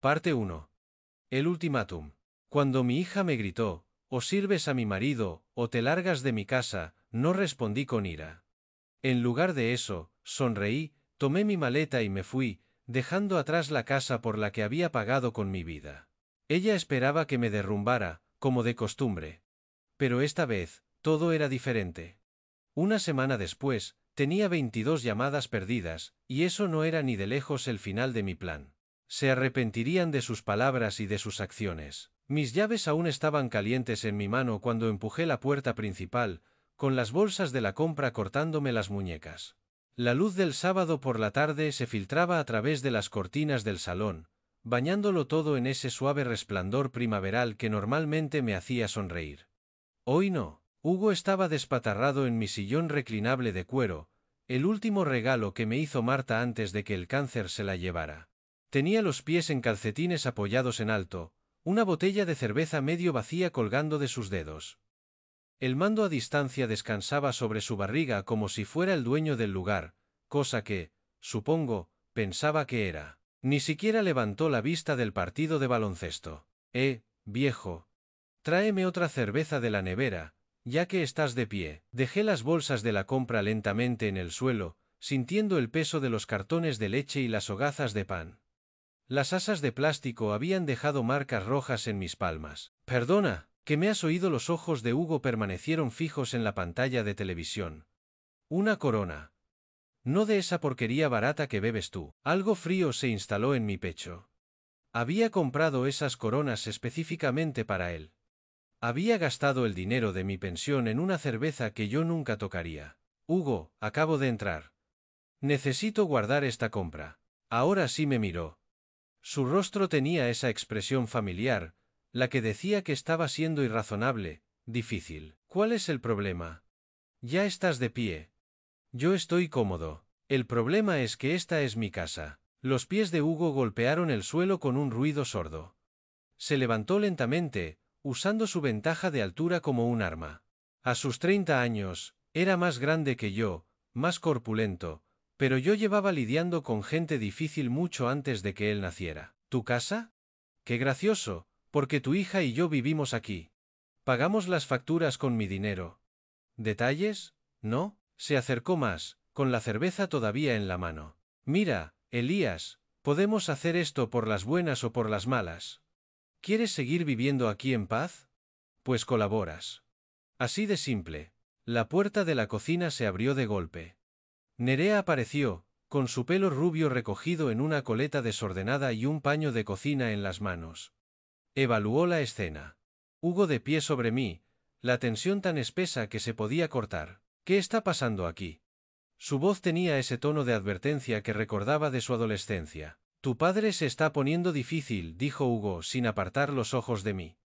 Parte 1. El ultimátum. Cuando mi hija me gritó, o sirves a mi marido, o te largas de mi casa, no respondí con ira. En lugar de eso, sonreí, tomé mi maleta y me fui, dejando atrás la casa por la que había pagado con mi vida. Ella esperaba que me derrumbara, como de costumbre. Pero esta vez, todo era diferente. Una semana después, tenía 22 llamadas perdidas, y eso no era ni de lejos el final de mi plan. Se arrepentirían de sus palabras y de sus acciones. Mis llaves aún estaban calientes en mi mano cuando empujé la puerta principal, con las bolsas de la compra cortándome las muñecas. La luz del sábado por la tarde se filtraba a través de las cortinas del salón, bañándolo todo en ese suave resplandor primaveral que normalmente me hacía sonreír. Hoy no. Hugo estaba despatarrado en mi sillón reclinable de cuero, el último regalo que me hizo Marta antes de que el cáncer se la llevara. Tenía los pies en calcetines apoyados en alto, una botella de cerveza medio vacía colgando de sus dedos. El mando a distancia descansaba sobre su barriga como si fuera el dueño del lugar, cosa que, supongo, pensaba que era. Ni siquiera levantó la vista del partido de baloncesto. Viejo. Tráeme otra cerveza de la nevera, ya que estás de pie. Dejé las bolsas de la compra lentamente en el suelo, sintiendo el peso de los cartones de leche y las hogazas de pan. Las asas de plástico habían dejado marcas rojas en mis palmas. Perdona, ¿que me has oído? Los ojos de Hugo permanecieron fijos en la pantalla de televisión. Una corona. No de esa porquería barata que bebes tú. Algo frío se instaló en mi pecho. Había comprado esas coronas específicamente para él. Había gastado el dinero de mi pensión en una cerveza que yo nunca tocaría. Hugo, acabo de entrar. Necesito guardar esta compra. Ahora sí me miró. Su rostro tenía esa expresión familiar, la que decía que estaba siendo irrazonable, difícil. ¿Cuál es el problema? Ya estás de pie. Yo estoy cómodo. El problema es que esta es mi casa. Los pies de Hugo golpearon el suelo con un ruido sordo. Se levantó lentamente, usando su ventaja de altura como un arma. A sus 30 años, era más grande que yo, más corpulento, pero yo llevaba lidiando con gente difícil mucho antes de que él naciera. ¿Tu casa? ¡Qué gracioso! Porque tu hija y yo vivimos aquí. Pagamos las facturas con mi dinero. ¿Detalles? ¿No? Se acercó más, con la cerveza todavía en la mano. Mira, Elías, podemos hacer esto por las buenas o por las malas. ¿Quieres seguir viviendo aquí en paz? Pues colaboras. Así de simple. La puerta de la cocina se abrió de golpe. Nerea apareció, con su pelo rubio recogido en una coleta desordenada y un paño de cocina en las manos. Evaluó la escena. Hugo de pie sobre mí, la tensión tan espesa que se podía cortar. ¿Qué está pasando aquí? Su voz tenía ese tono de advertencia que recordaba de su adolescencia. Tu padre se está poniendo difícil, dijo Hugo sin apartar los ojos de mí.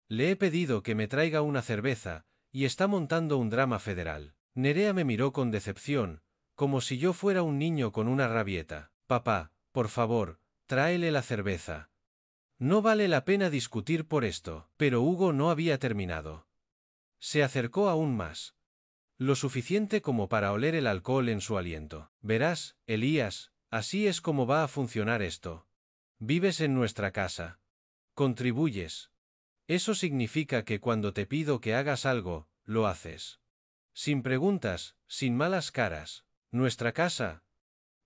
Le he pedido que me traiga una cerveza, y está montando un drama federal. Nerea me miró con decepción, como si yo fuera un niño con una rabieta. Papá, por favor, tráele la cerveza. No vale la pena discutir por esto. Pero Hugo no había terminado. Se acercó aún más. Lo suficiente como para oler el alcohol en su aliento. Verás, Elías, así es como va a funcionar esto. Vives en nuestra casa. Contribuyes. Eso significa que cuando te pido que hagas algo, lo haces. Sin preguntas, sin malas caras. Nuestra casa.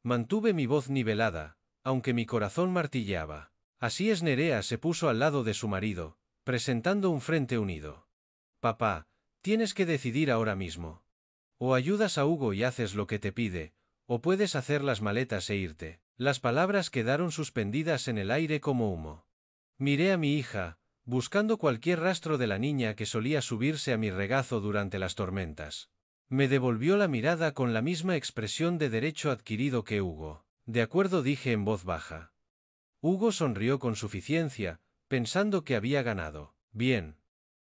Mantuve mi voz nivelada, aunque mi corazón martilleaba. Así es. Nerea se puso al lado de su marido, presentando un frente unido. Papá, tienes que decidir ahora mismo. O ayudas a Hugo y haces lo que te pide, o puedes hacer las maletas e irte. Las palabras quedaron suspendidas en el aire como humo. Miré a mi hija, buscando cualquier rastro de la niña que solía subirse a mi regazo durante las tormentas. Me devolvió la mirada con la misma expresión de derecho adquirido que Hugo. De acuerdo, dije en voz baja. Hugo sonrió con suficiencia, pensando que había ganado. Bien.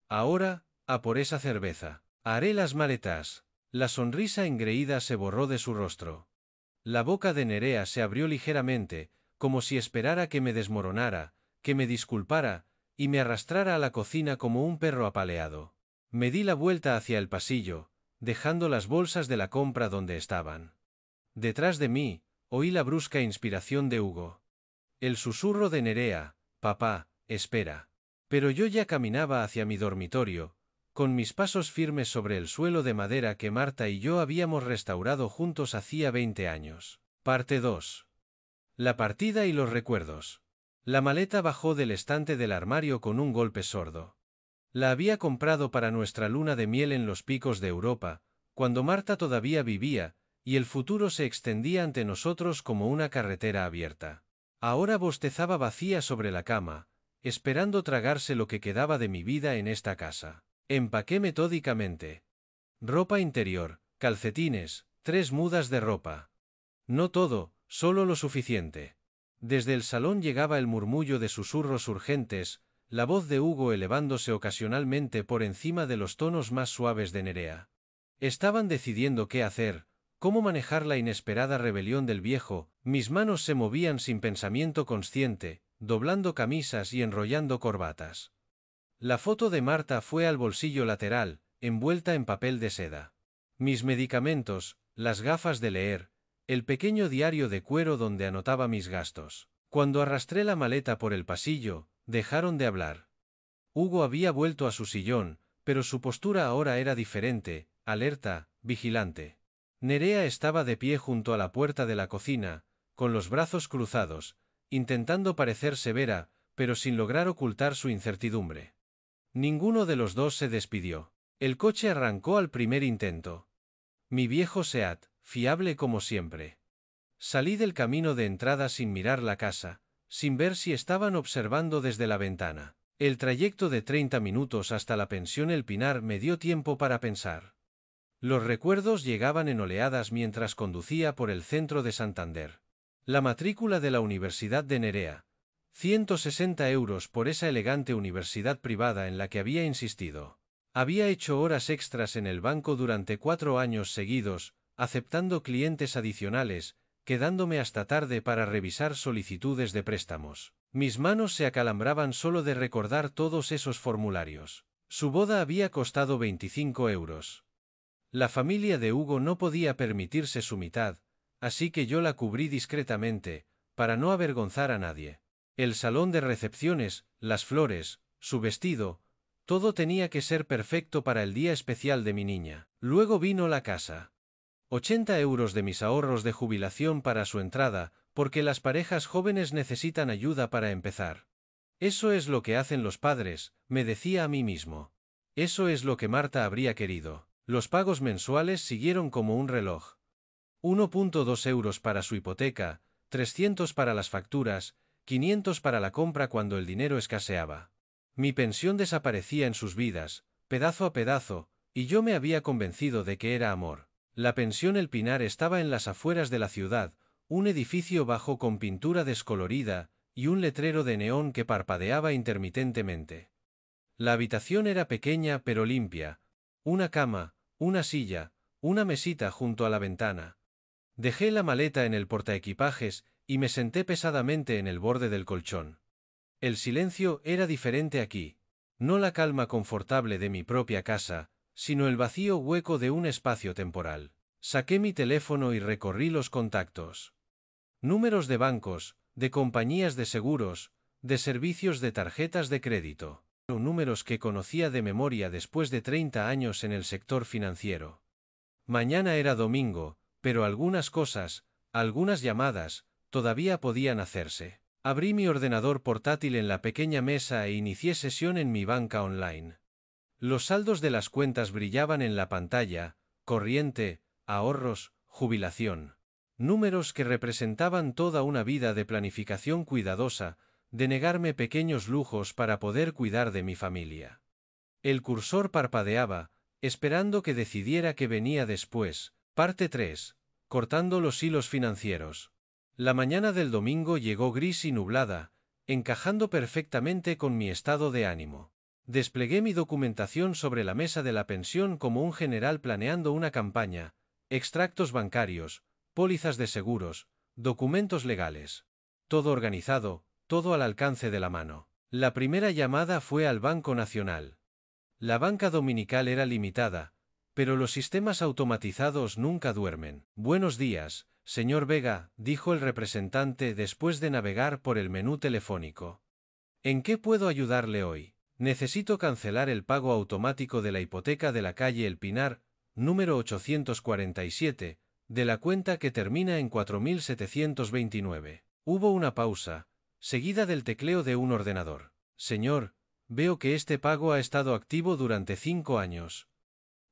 Ahora, a por esa cerveza. Haré las maletas. La sonrisa engreída se borró de su rostro. La boca de Nerea se abrió ligeramente, como si esperara que me desmoronara, que me disculpara, y me arrastrara a la cocina como un perro apaleado. Me di la vuelta hacia el pasillo, dejando las bolsas de la compra donde estaban. Detrás de mí, oí la brusca inspiración de Hugo. El susurro de Nerea: papá, espera. Pero yo ya caminaba hacia mi dormitorio, con mis pasos firmes sobre el suelo de madera que Marta y yo habíamos restaurado juntos hacía 20 años. Parte 2. La partida y los recuerdos. La maleta bajó del estante del armario con un golpe sordo. La había comprado para nuestra luna de miel en los picos de Europa, cuando Marta todavía vivía, y el futuro se extendía ante nosotros como una carretera abierta. Ahora bostezaba vacía sobre la cama, esperando tragarse lo que quedaba de mi vida en esta casa. Empaqué metódicamente. Ropa interior, calcetines, 3 mudas de ropa. No todo, solo lo suficiente. Desde el salón llegaba el murmullo de susurros urgentes, la voz de Hugo elevándose ocasionalmente por encima de los tonos más suaves de Nerea. Estaban decidiendo qué hacer, cómo manejar la inesperada rebelión del viejo. Mis manos se movían sin pensamiento consciente, doblando camisas y enrollando corbatas. La foto de Marta fue al bolsillo lateral, envuelta en papel de seda. Mis medicamentos, las gafas de leer, el pequeño diario de cuero donde anotaba mis gastos. Cuando arrastré la maleta por el pasillo, dejaron de hablar. Hugo había vuelto a su sillón, pero su postura ahora era diferente, alerta, vigilante. Nerea estaba de pie junto a la puerta de la cocina, con los brazos cruzados, intentando parecer severa, pero sin lograr ocultar su incertidumbre. Ninguno de los dos se despidió. El coche arrancó al primer intento. Mi viejo Seat, fiable como siempre. Salí del camino de entrada sin mirar la casa, sin ver si estaban observando desde la ventana. El trayecto de 30 minutos hasta la pensión El Pinar me dio tiempo para pensar. Los recuerdos llegaban en oleadas mientras conducía por el centro de Santander. La matrícula de la Universidad de Nerea. 160 euros por esa elegante universidad privada en la que había insistido. Había hecho horas extras en el banco durante 4 años seguidos, aceptando clientes adicionales, quedándome hasta tarde para revisar solicitudes de préstamos. Mis manos se acalambraban solo de recordar todos esos formularios. Su boda había costado 25 euros. La familia de Hugo no podía permitirse su mitad, así que yo la cubrí discretamente, para no avergonzar a nadie. El salón de recepciones, las flores, su vestido, todo tenía que ser perfecto para el día especial de mi niña. Luego vino la casa. 80 euros de mis ahorros de jubilación para su entrada, porque las parejas jóvenes necesitan ayuda para empezar. Eso es lo que hacen los padres, me decía a mí mismo. Eso es lo que Marta habría querido. Los pagos mensuales siguieron como un reloj. 1,2 euros para su hipoteca, 300 para las facturas, 500 para la compra cuando el dinero escaseaba. Mi pensión desaparecía en sus vidas, pedazo a pedazo, y yo me había convencido de que era amor. La pensión El Pinar estaba en las afueras de la ciudad, un edificio bajo con pintura descolorida, y un letrero de neón que parpadeaba intermitentemente. La habitación era pequeña pero limpia, una cama, una silla, una mesita junto a la ventana. Dejé la maleta en el portaequipajes y me senté pesadamente en el borde del colchón. El silencio era diferente aquí. No la calma confortable de mi propia casa, sino el vacío hueco de un espacio temporal. Saqué mi teléfono y recorrí los contactos. Números de bancos, de compañías de seguros, de servicios de tarjetas de crédito. Números que conocía de memoria después de 30 años en el sector financiero. Mañana era domingo, pero algunas cosas, algunas llamadas, todavía podían hacerse. Abrí mi ordenador portátil en la pequeña mesa e inicié sesión en mi banca online. Los saldos de las cuentas brillaban en la pantalla: corriente, ahorros, jubilación. Números que representaban toda una vida de planificación cuidadosa, de negarme pequeños lujos para poder cuidar de mi familia. El cursor parpadeaba, esperando que decidiera qué venía después. Parte 3. Cortando los hilos financieros. La mañana del domingo llegó gris y nublada, encajando perfectamente con mi estado de ánimo. Desplegué mi documentación sobre la mesa de la pensión como un general planeando una campaña: extractos bancarios, pólizas de seguros, documentos legales. Todo organizado, todo al alcance de la mano. La primera llamada fue al Banco Nacional. La banca dominical era limitada, pero los sistemas automatizados nunca duermen. Buenos días, señor Vega, dijo el representante después de navegar por el menú telefónico. ¿En qué puedo ayudarle hoy? Necesito cancelar el pago automático de la hipoteca de la calle El Pinar, número 847, de la cuenta que termina en 4729. Hubo una pausa, seguida del tecleo de un ordenador. Señor, veo que este pago ha estado activo durante 5 años.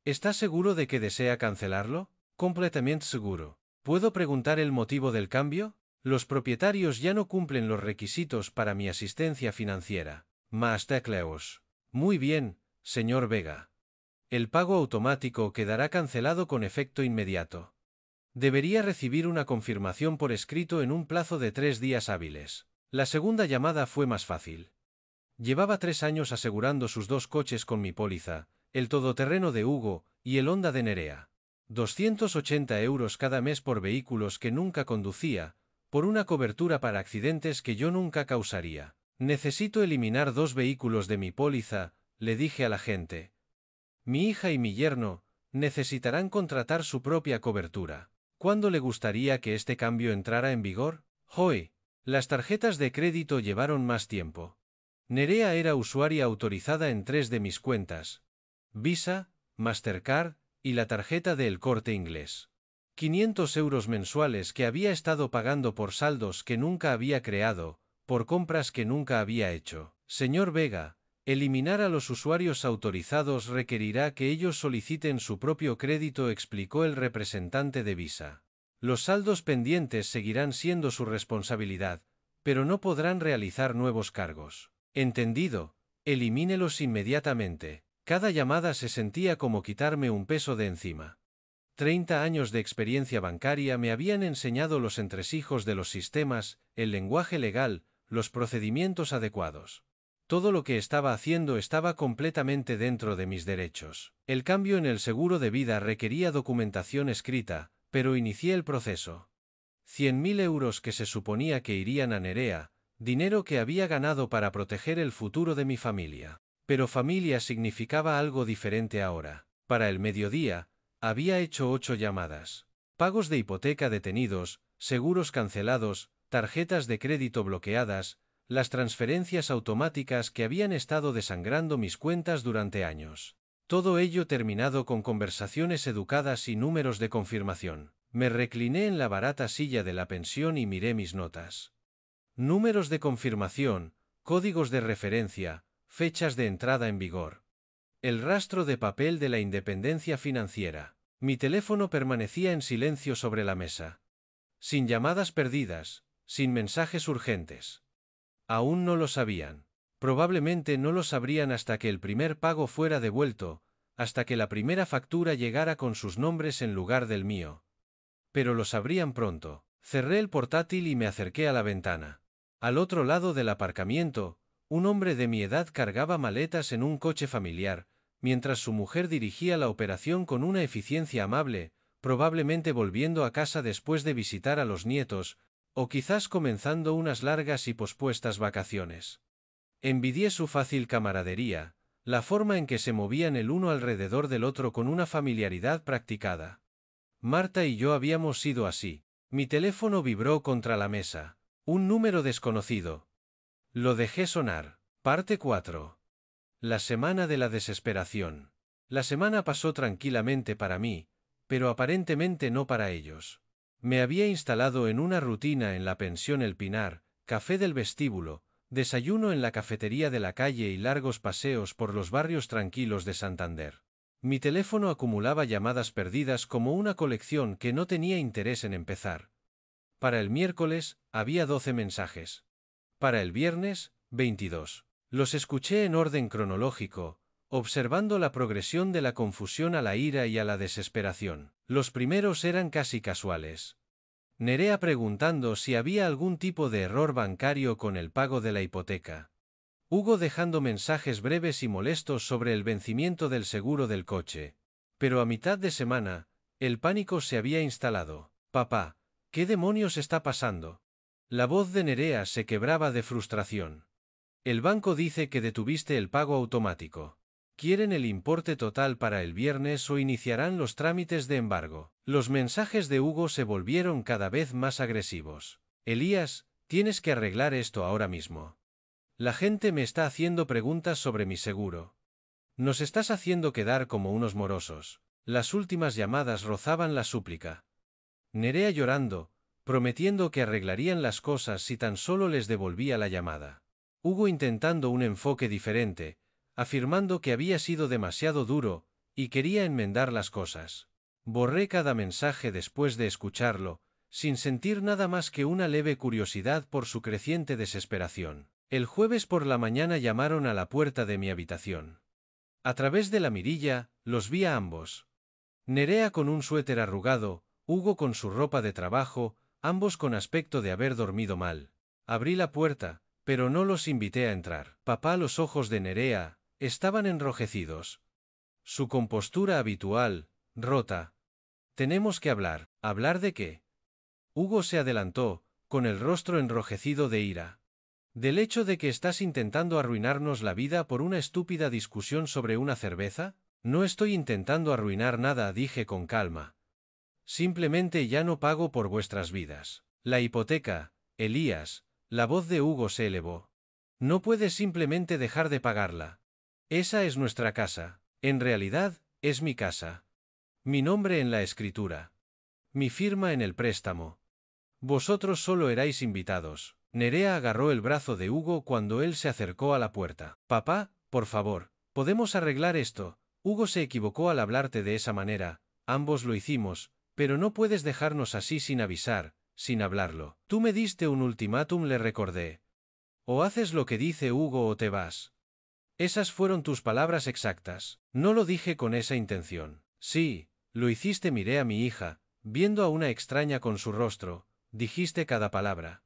¿Está seguro de que desea cancelarlo? Completamente seguro. ¿Puedo preguntar el motivo del cambio? Los propietarios ya no cumplen los requisitos para mi asistencia financiera. Más tecleos. Muy bien, señor Vega. El pago automático quedará cancelado con efecto inmediato. Debería recibir una confirmación por escrito en un plazo de 3 días hábiles. La segunda llamada fue más fácil. Llevaba 3 años asegurando sus 2 coches con mi póliza, el todoterreno de Hugo y el Honda de Nerea. 280 euros cada mes por vehículos que nunca conducía, por una cobertura para accidentes que yo nunca causaría. Necesito eliminar 2 vehículos de mi póliza, le dije al agente. Mi hija y mi yerno necesitarán contratar su propia cobertura. ¿Cuándo le gustaría que este cambio entrara en vigor? Hoy. Las tarjetas de crédito llevaron más tiempo. Nerea era usuaria autorizada en 3 de mis cuentas: Visa, Mastercard y la tarjeta de El Corte Inglés. 500 euros mensuales que había estado pagando por saldos que nunca había creado, por compras que nunca había hecho. Señor Vega, eliminar a los usuarios autorizados requerirá que ellos soliciten su propio crédito, explicó el representante de Visa. Los saldos pendientes seguirán siendo su responsabilidad, pero no podrán realizar nuevos cargos. Entendido, elimínelos inmediatamente. Cada llamada se sentía como quitarme un peso de encima. 30 años de experiencia bancaria me habían enseñado los entresijos de los sistemas, el lenguaje legal, los procedimientos adecuados. Todo lo que estaba haciendo estaba completamente dentro de mis derechos. El cambio en el seguro de vida requería documentación escrita, pero inicié el proceso. 100.000 euros que se suponía que irían a Nerea, dinero que había ganado para proteger el futuro de mi familia. Pero familia significaba algo diferente ahora. Para el mediodía, había hecho 8 llamadas. Pagos de hipoteca detenidos, seguros cancelados, tarjetas de crédito bloqueadas, las transferencias automáticas que habían estado desangrando mis cuentas durante años. Todo ello terminado con conversaciones educadas y números de confirmación. Me recliné en la barata silla de la pensión y miré mis notas. Números de confirmación, códigos de referencia, fechas de entrada en vigor. El rastro de papel de la independencia financiera. Mi teléfono permanecía en silencio sobre la mesa. Sin llamadas perdidas, sin mensajes urgentes. Aún no lo sabían. Probablemente no lo sabrían hasta que el primer pago fuera devuelto, hasta que la primera factura llegara con sus nombres en lugar del mío. Pero lo sabrían pronto. Cerré el portátil y me acerqué a la ventana. Al otro lado del aparcamiento, un hombre de mi edad cargaba maletas en un coche familiar, mientras su mujer dirigía la operación con una eficiencia amable, probablemente volviendo a casa después de visitar a los nietos, o quizás comenzando unas largas y pospuestas vacaciones. Envidié su fácil camaradería, la forma en que se movían el uno alrededor del otro con una familiaridad practicada. Marta y yo habíamos sido así. Mi teléfono vibró contra la mesa. Un número desconocido. Lo dejé sonar. Parte 4. La semana de la desesperación. La semana pasó tranquilamente para mí, pero aparentemente no para ellos. Me había instalado en una rutina en la pensión El Pinar, café del vestíbulo, desayuno en la cafetería de la calle y largos paseos por los barrios tranquilos de Santander. Mi teléfono acumulaba llamadas perdidas como una colección que no tenía interés en empezar. Para el miércoles, había 12 mensajes. Para el viernes, 22. Los escuché en orden cronológico, observando la progresión de la confusión a la ira y a la desesperación. Los primeros eran casi casuales. Nerea preguntando si había algún tipo de error bancario con el pago de la hipoteca. Hugo dejando mensajes breves y molestos sobre el vencimiento del seguro del coche. Pero a mitad de semana, el pánico se había instalado. Papá, ¿qué demonios está pasando? La voz de Nerea se quebraba de frustración. El banco dice que detuviste el pago automático. ¿Quieren el importe total para el viernes o iniciarán los trámites de embargo? Los mensajes de Hugo se volvieron cada vez más agresivos. Elías, tienes que arreglar esto ahora mismo. La gente me está haciendo preguntas sobre mi seguro. Nos estás haciendo quedar como unos morosos. Las últimas llamadas rozaban la súplica. Nerea llorando, prometiendo que arreglarían las cosas si tan solo les devolvía la llamada. Hugo intentando un enfoque diferente, afirmando que había sido demasiado duro, y quería enmendar las cosas. Borré cada mensaje después de escucharlo, sin sentir nada más que una leve curiosidad por su creciente desesperación. El jueves por la mañana llamaron a la puerta de mi habitación. A través de la mirilla, los vi a ambos. Nerea con un suéter arrugado, Hugo con su ropa de trabajo, ambos con aspecto de haber dormido mal. Abrí la puerta, pero no los invité a entrar. Papá, los ojos de Nerea estaban enrojecidos. Su compostura habitual, rota. Tenemos que hablar. ¿Hablar de qué? Hugo se adelantó, con el rostro enrojecido de ira. ¿Del hecho de que estás intentando arruinarnos la vida por una estúpida discusión sobre una cerveza? No estoy intentando arruinar nada, dije con calma. Simplemente ya no pago por vuestras vidas. La hipoteca, Elías. La voz de Hugo se elevó. No puedes simplemente dejar de pagarla. Esa es nuestra casa. En realidad, es mi casa. Mi nombre en la escritura. Mi firma en el préstamo. Vosotros solo erais invitados. Nerea agarró el brazo de Hugo cuando él se acercó a la puerta. Papá, por favor, ¿podemos arreglar esto? Hugo se equivocó al hablarte de esa manera, ambos lo hicimos, pero no puedes dejarnos así sin avisar, sin hablarlo. Tú me diste un ultimátum, le recordé. O haces lo que dice Hugo o te vas. Esas fueron tus palabras exactas. No lo dije con esa intención. Sí, lo hiciste, miré a mi hija, viendo a una extraña con su rostro, dijiste cada palabra.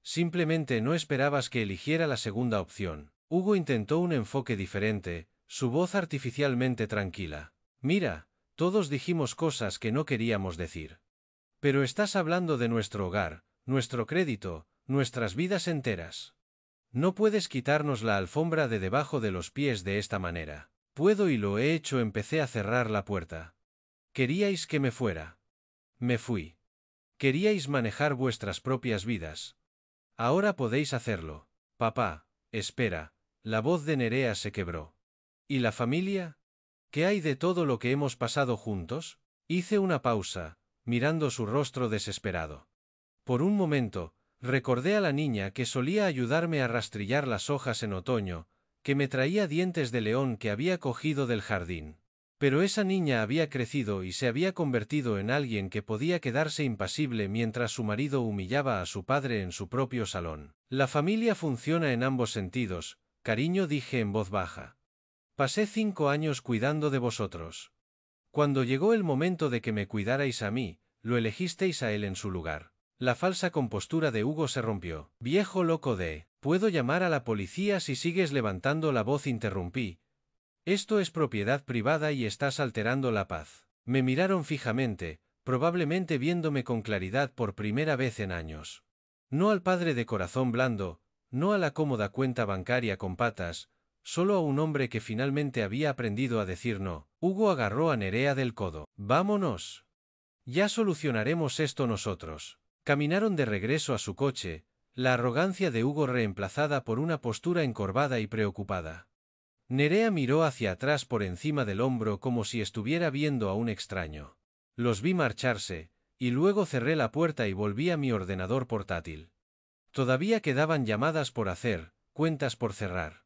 Simplemente no esperabas que eligiera la segunda opción. Hugo intentó un enfoque diferente, su voz artificialmente tranquila. Mira, todos dijimos cosas que no queríamos decir. Pero estás hablando de nuestro hogar, nuestro crédito, nuestras vidas enteras. No puedes quitarnos la alfombra de debajo de los pies de esta manera. Puedo y lo he hecho, empecé a cerrar la puerta. Queríais que me fuera. Me fui. Queríais manejar vuestras propias vidas. Ahora podéis hacerlo. Papá, espera. La voz de Nerea se quebró. ¿Y la familia? ¿Qué hay de todo lo que hemos pasado juntos? Hice una pausa, mirando su rostro desesperado. Por un momento, recordé a la niña que solía ayudarme a rastrillar las hojas en otoño, que me traía dientes de león que había cogido del jardín. Pero esa niña había crecido y se había convertido en alguien que podía quedarse impasible mientras su marido humillaba a su padre en su propio salón. La familia funciona en ambos sentidos, cariño, dije en voz baja. Pasé 5 años cuidando de vosotros. Cuando llegó el momento de que me cuidarais a mí, lo elegisteis a él en su lugar. La falsa compostura de Hugo se rompió. Viejo loco de... ¿Puedo llamar a la policía si sigues levantando la voz? Interrumpí. Esto es propiedad privada y estás alterando la paz. Me miraron fijamente, probablemente viéndome con claridad por primera vez en años. No al padre de corazón blando, no a la cómoda cuenta bancaria con patas, solo a un hombre que finalmente había aprendido a decir no. Hugo agarró a Nerea del codo. Vámonos. Ya solucionaremos esto nosotros. Caminaron de regreso a su coche, la arrogancia de Hugo reemplazada por una postura encorvada y preocupada. Nerea miró hacia atrás por encima del hombro como si estuviera viendo a un extraño. Los vi marcharse, y luego cerré la puerta y volví a mi ordenador portátil. Todavía quedaban llamadas por hacer, cuentas por cerrar.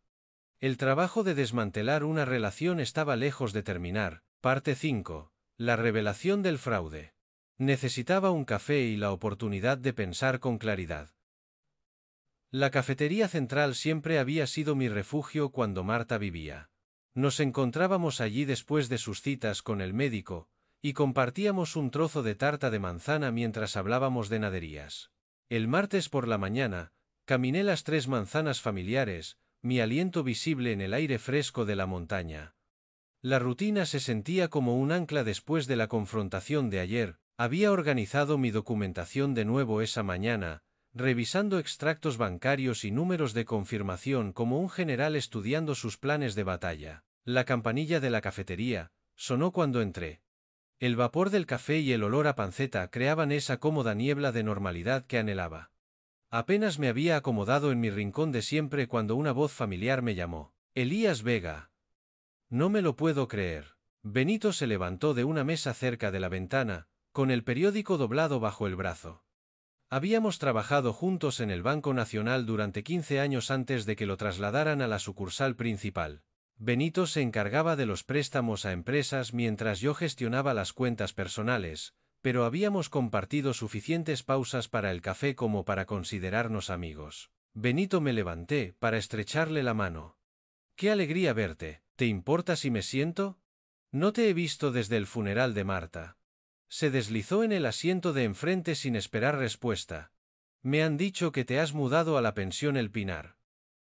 El trabajo de desmantelar una relación estaba lejos de terminar. Parte 5. La revelación del fraude. Necesitaba un café y la oportunidad de pensar con claridad. La cafetería central siempre había sido mi refugio cuando Marta vivía. Nos encontrábamos allí después de sus citas con el médico, y compartíamos un trozo de tarta de manzana mientras hablábamos de naderías. El martes por la mañana, caminé las 3 manzanas familiares, mi aliento visible en el aire fresco de la montaña. La rutina se sentía como un ancla después de la confrontación de ayer. Había organizado mi documentación de nuevo esa mañana, revisando extractos bancarios y números de confirmación como un general estudiando sus planes de batalla. La campanilla de la cafetería sonó cuando entré. El vapor del café y el olor a panceta creaban esa cómoda niebla de normalidad que anhelaba. Apenas me había acomodado en mi rincón de siempre cuando una voz familiar me llamó. Elías Vega. No me lo puedo creer. Benito se levantó de una mesa cerca de la ventana, con el periódico doblado bajo el brazo. Habíamos trabajado juntos en el Banco Nacional durante 15 años antes de que lo trasladaran a la sucursal principal. Benito se encargaba de los préstamos a empresas mientras yo gestionaba las cuentas personales, pero habíamos compartido suficientes pausas para el café como para considerarnos amigos. Benito, me levanté para estrecharle la mano. ¡Qué alegría verte! ¿Te importa si me siento? No te he visto desde el funeral de Marta. Se deslizó en el asiento de enfrente sin esperar respuesta. Me han dicho que te has mudado a la pensión El Pinar.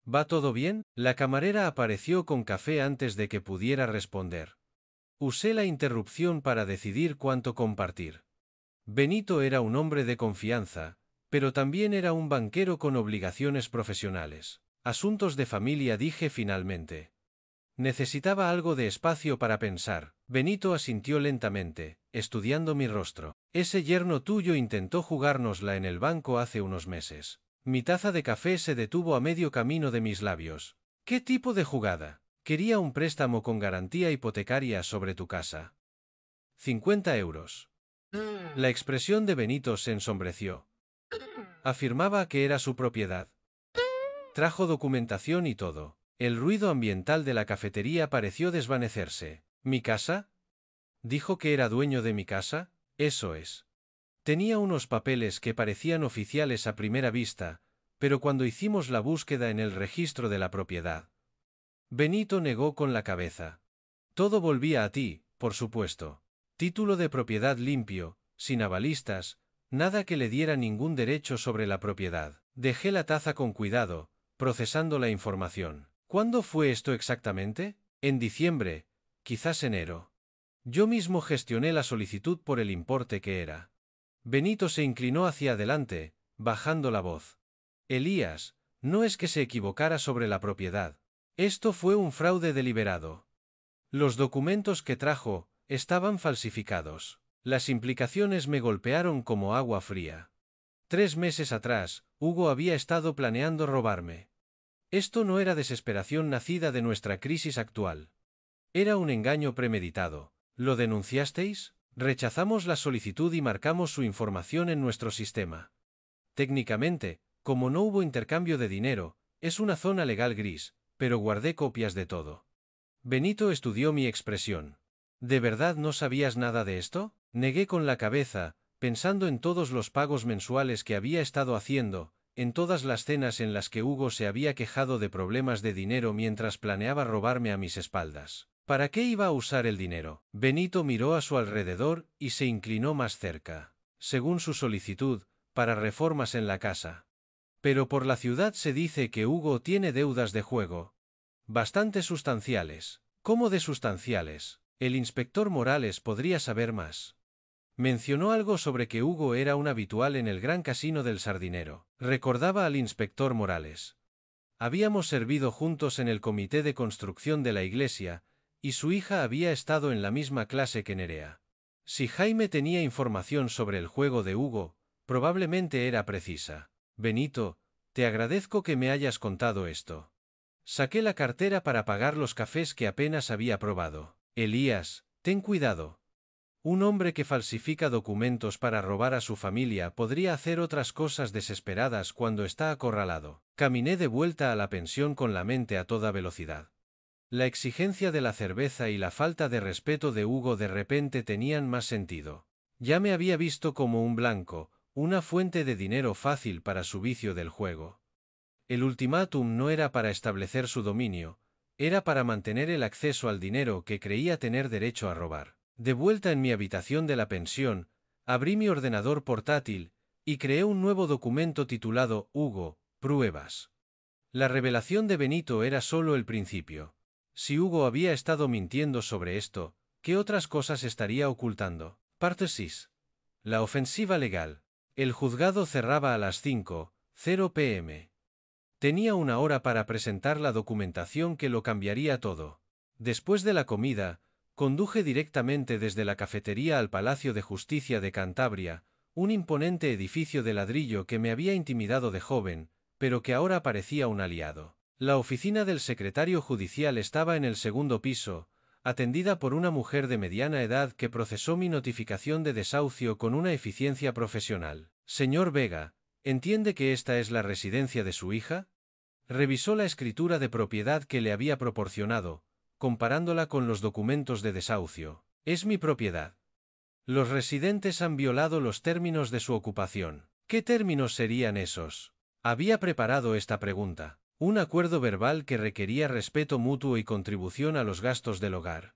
¿Va todo bien? La camarera apareció con café antes de que pudiera responder. Usé la interrupción para decidir cuánto compartir. Benito era un hombre de confianza, pero también era un banquero con obligaciones profesionales. Asuntos de familia, dije finalmente. Necesitaba algo de espacio para pensar. Benito asintió lentamente, estudiando mi rostro. Ese yerno tuyo intentó jugárnosla en el banco hace unos meses. Mi taza de café se detuvo a medio camino de mis labios. ¿Qué tipo de jugada? Quería un préstamo con garantía hipotecaria sobre tu casa. 50 euros. La expresión de Benito se ensombreció. Afirmaba que era su propiedad. Trajo documentación y todo. El ruido ambiental de la cafetería pareció desvanecerse. ¿Mi casa? ¿Dijo que era dueño de mi casa? Eso es. Tenía unos papeles que parecían oficiales a primera vista, pero cuando hicimos la búsqueda en el registro de la propiedad. Benito negó con la cabeza. Todo volvía a ti, por supuesto. Título de propiedad limpio, sin avalistas, nada que le diera ningún derecho sobre la propiedad. Dejé la taza con cuidado, procesando la información. ¿Cuándo fue esto exactamente? En diciembre, quizás enero. Yo mismo gestioné la solicitud por el importe que era. Benito se inclinó hacia adelante, bajando la voz. Elías, no es que se equivocara sobre la propiedad. Esto fue un fraude deliberado. Los documentos que trajo estaban falsificados. Las implicaciones me golpearon como agua fría. 3 meses atrás, Hugo había estado planeando robarme. Esto no era desesperación nacida de nuestra crisis actual. Era un engaño premeditado. ¿Lo denunciasteis? Rechazamos la solicitud y marcamos su información en nuestro sistema. Técnicamente, como no hubo intercambio de dinero, es una zona legal gris, pero guardé copias de todo. Benito estudió mi expresión. ¿De verdad no sabías nada de esto? Negué con la cabeza, pensando en todos los pagos mensuales que había estado haciendo, en todas las cenas en las que Hugo se había quejado de problemas de dinero mientras planeaba robarme a mis espaldas. ¿Para qué iba a usar el dinero? Benito miró a su alrededor y se inclinó más cerca. Según su solicitud, para reformas en la casa. Pero por la ciudad se dice que Hugo tiene deudas de juego. Bastante sustanciales. ¿Cómo de sustanciales? El inspector Morales podría saber más. Mencionó algo sobre que Hugo era un habitual en el gran casino del Sardinero. Recordaba al inspector Morales. Habíamos servido juntos en el comité de construcción de la iglesia, y su hija había estado en la misma clase que Nerea. Si Jaime tenía información sobre el juego de Hugo, probablemente era precisa. Benito, te agradezco que me hayas contado esto. Saqué la cartera para pagar los cafés que apenas había probado. Elías, ten cuidado. Un hombre que falsifica documentos para robar a su familia podría hacer otras cosas desesperadas cuando está acorralado. Caminé de vuelta a la pensión con la mente a toda velocidad. La exigencia de la cerveza y la falta de respeto de Hugo de repente tenían más sentido. Ya me había visto como un blanco, una fuente de dinero fácil para su vicio del juego. El ultimátum no era para establecer su dominio, era para mantener el acceso al dinero que creía tener derecho a robar. De vuelta en mi habitación de la pensión, abrí mi ordenador portátil y creé un nuevo documento titulado Hugo, pruebas. La revelación de Benito era solo el principio. Si Hugo había estado mintiendo sobre esto, ¿qué otras cosas estaría ocultando? Parte 6. La ofensiva legal. El juzgado cerraba a las 5:00 p.m. Tenía una hora para presentar la documentación que lo cambiaría todo. Después de la comida, conduje directamente desde la cafetería al Palacio de Justicia de Cantabria, un imponente edificio de ladrillo que me había intimidado de joven, pero que ahora parecía un aliado. La oficina del secretario judicial estaba en el segundo piso, atendida por una mujer de mediana edad que procesó mi notificación de desahucio con una eficiencia profesional. Señor Vega, ¿entiende que esta es la residencia de su hija? Revisó la escritura de propiedad que le había proporcionado, comparándola con los documentos de desahucio. Es mi propiedad. Los residentes han violado los términos de su ocupación. ¿Qué términos serían esos? Había preparado esta pregunta. Un acuerdo verbal que requería respeto mutuo y contribución a los gastos del hogar.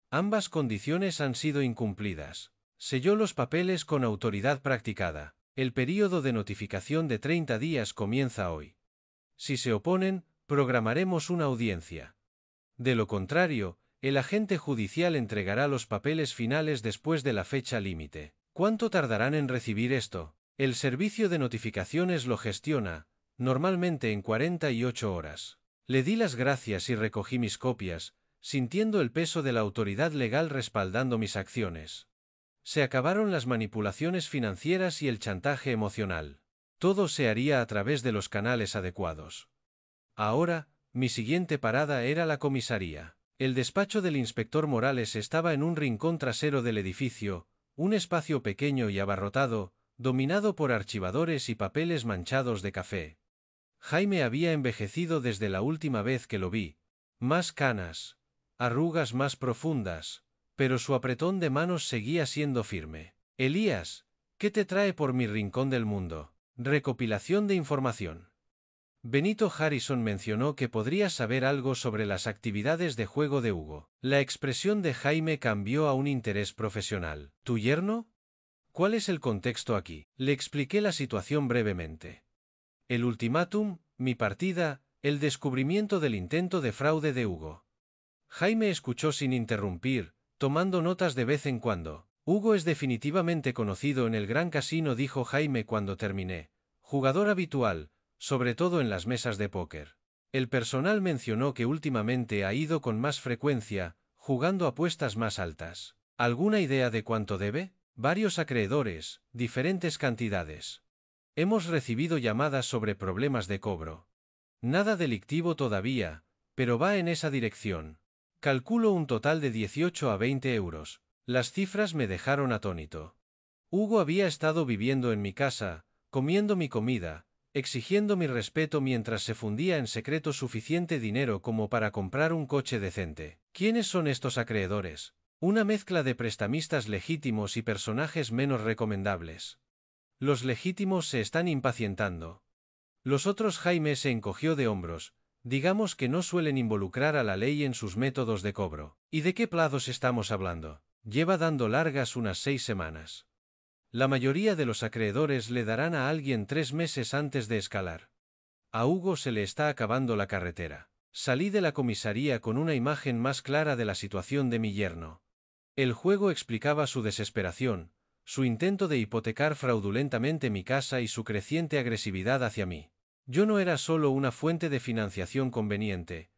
Ambas condiciones han sido incumplidas. Selló los papeles con autoridad practicada. El período de notificación de 30 días comienza hoy. Si se oponen, programaremos una audiencia. De lo contrario, el agente judicial entregará los papeles finales después de la fecha límite. ¿Cuánto tardarán en recibir esto? El servicio de notificaciones lo gestiona, normalmente en 48 horas. Le di las gracias y recogí mis copias, sintiendo el peso de la autoridad legal respaldando mis acciones. Se acabaron las manipulaciones financieras y el chantaje emocional. Todo se haría a través de los canales adecuados. Ahora, mi siguiente parada era la comisaría. El despacho del inspector Morales estaba en un rincón trasero del edificio, un espacio pequeño y abarrotado, dominado por archivadores y papeles manchados de café. Jaime había envejecido desde la última vez que lo vi. Más canas, arrugas más profundas, pero su apretón de manos seguía siendo firme. Elías, ¿qué te trae por mi rincón del mundo? Recopilación de información. Benito Harrison mencionó que podrías saber algo sobre las actividades de juego de Hugo. La expresión de Jaime cambió a un interés profesional. ¿Tu yerno? ¿Cuál es el contexto aquí? Le expliqué la situación brevemente. El ultimátum, mi partida, el descubrimiento del intento de fraude de Hugo. Jaime escuchó sin interrumpir, tomando notas de vez en cuando. Hugo es definitivamente conocido en el Gran Casino, dijo Jaime cuando terminé. Jugador habitual, sobre todo en las mesas de póker. El personal mencionó que últimamente ha ido con más frecuencia, jugando apuestas más altas. ¿Alguna idea de cuánto debe? Varios acreedores, diferentes cantidades. Hemos recibido llamadas sobre problemas de cobro. Nada delictivo todavía, pero va en esa dirección. Calculo un total de 18 a 20 euros. Las cifras me dejaron atónito. Hugo había estado viviendo en mi casa, comiendo mi comida, exigiendo mi respeto mientras se fundía en secreto suficiente dinero como para comprar un coche decente. ¿Quiénes son estos acreedores? Una mezcla de prestamistas legítimos y personajes menos recomendables. Los legítimos se están impacientando. Los otros. Jaime se encogió de hombros. Digamos que no suelen involucrar a la ley en sus métodos de cobro. ¿Y de qué plazos estamos hablando? Lleva dando largas unas 6 semanas. La mayoría de los acreedores le darán a alguien 3 meses antes de escalar. A Hugo se le está acabando la carretera. Salí de la comisaría con una imagen más clara de la situación de mi yerno. El juego explicaba su desesperación, su intento de hipotecar fraudulentamente mi casa y su creciente agresividad hacia mí. Yo no era solo una fuente de financiación conveniente.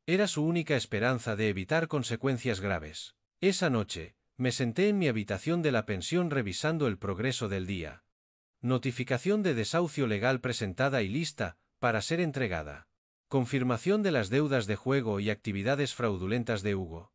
Era su única esperanza de evitar consecuencias graves. Esa noche, me senté en mi habitación de la pensión revisando el progreso del día. Notificación de desahucio legal presentada y lista, para ser entregada. Confirmación de las deudas de juego y actividades fraudulentas de Hugo.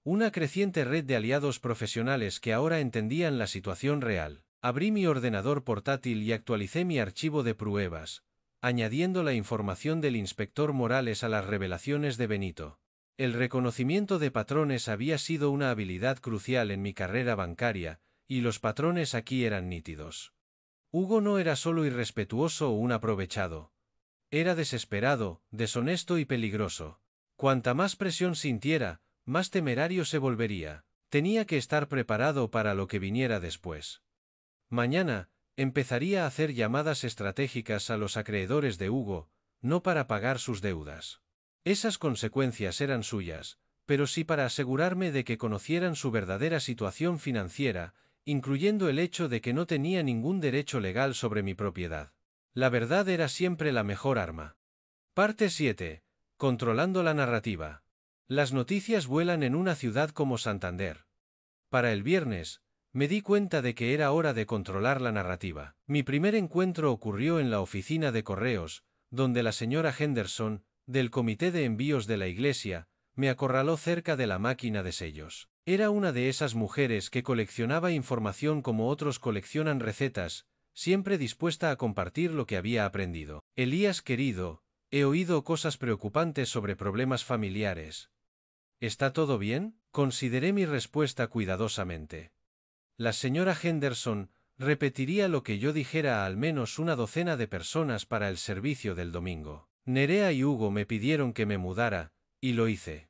Una creciente red de aliados profesionales que ahora entendían la situación real. Abrí mi ordenador portátil y actualicé mi archivo de pruebas, añadiendo la información del inspector Morales a las revelaciones de Benito. El reconocimiento de patrones había sido una habilidad crucial en mi carrera bancaria, y los patrones aquí eran nítidos. Hugo no era solo irrespetuoso o un aprovechado. Era desesperado, deshonesto y peligroso. Cuanta más presión sintiera, más temerario se volvería. Tenía que estar preparado para lo que viniera después. Mañana, empezaría a hacer llamadas estratégicas a los acreedores de Hugo, no para pagar sus deudas. Esas consecuencias eran suyas, pero sí para asegurarme de que conocieran su verdadera situación financiera, incluyendo el hecho de que no tenía ningún derecho legal sobre mi propiedad. La verdad era siempre la mejor arma. Parte 7. Controlando la narrativa. Las noticias vuelan en una ciudad como Santander. Para el viernes, me di cuenta de que era hora de controlar la narrativa. Mi primer encuentro ocurrió en la oficina de correos, donde la señora Henderson, del comité de envíos de la iglesia, me acorraló cerca de la máquina de sellos. Era una de esas mujeres que coleccionaba información como otros coleccionan recetas, siempre dispuesta a compartir lo que había aprendido. Elías querido, he oído cosas preocupantes sobre problemas familiares. ¿Está todo bien? Consideré mi respuesta cuidadosamente. La señora Henderson repetiría lo que yo dijera a al menos una docena de personas para el servicio del domingo. Nerea y Hugo me pidieron que me mudara, y lo hice.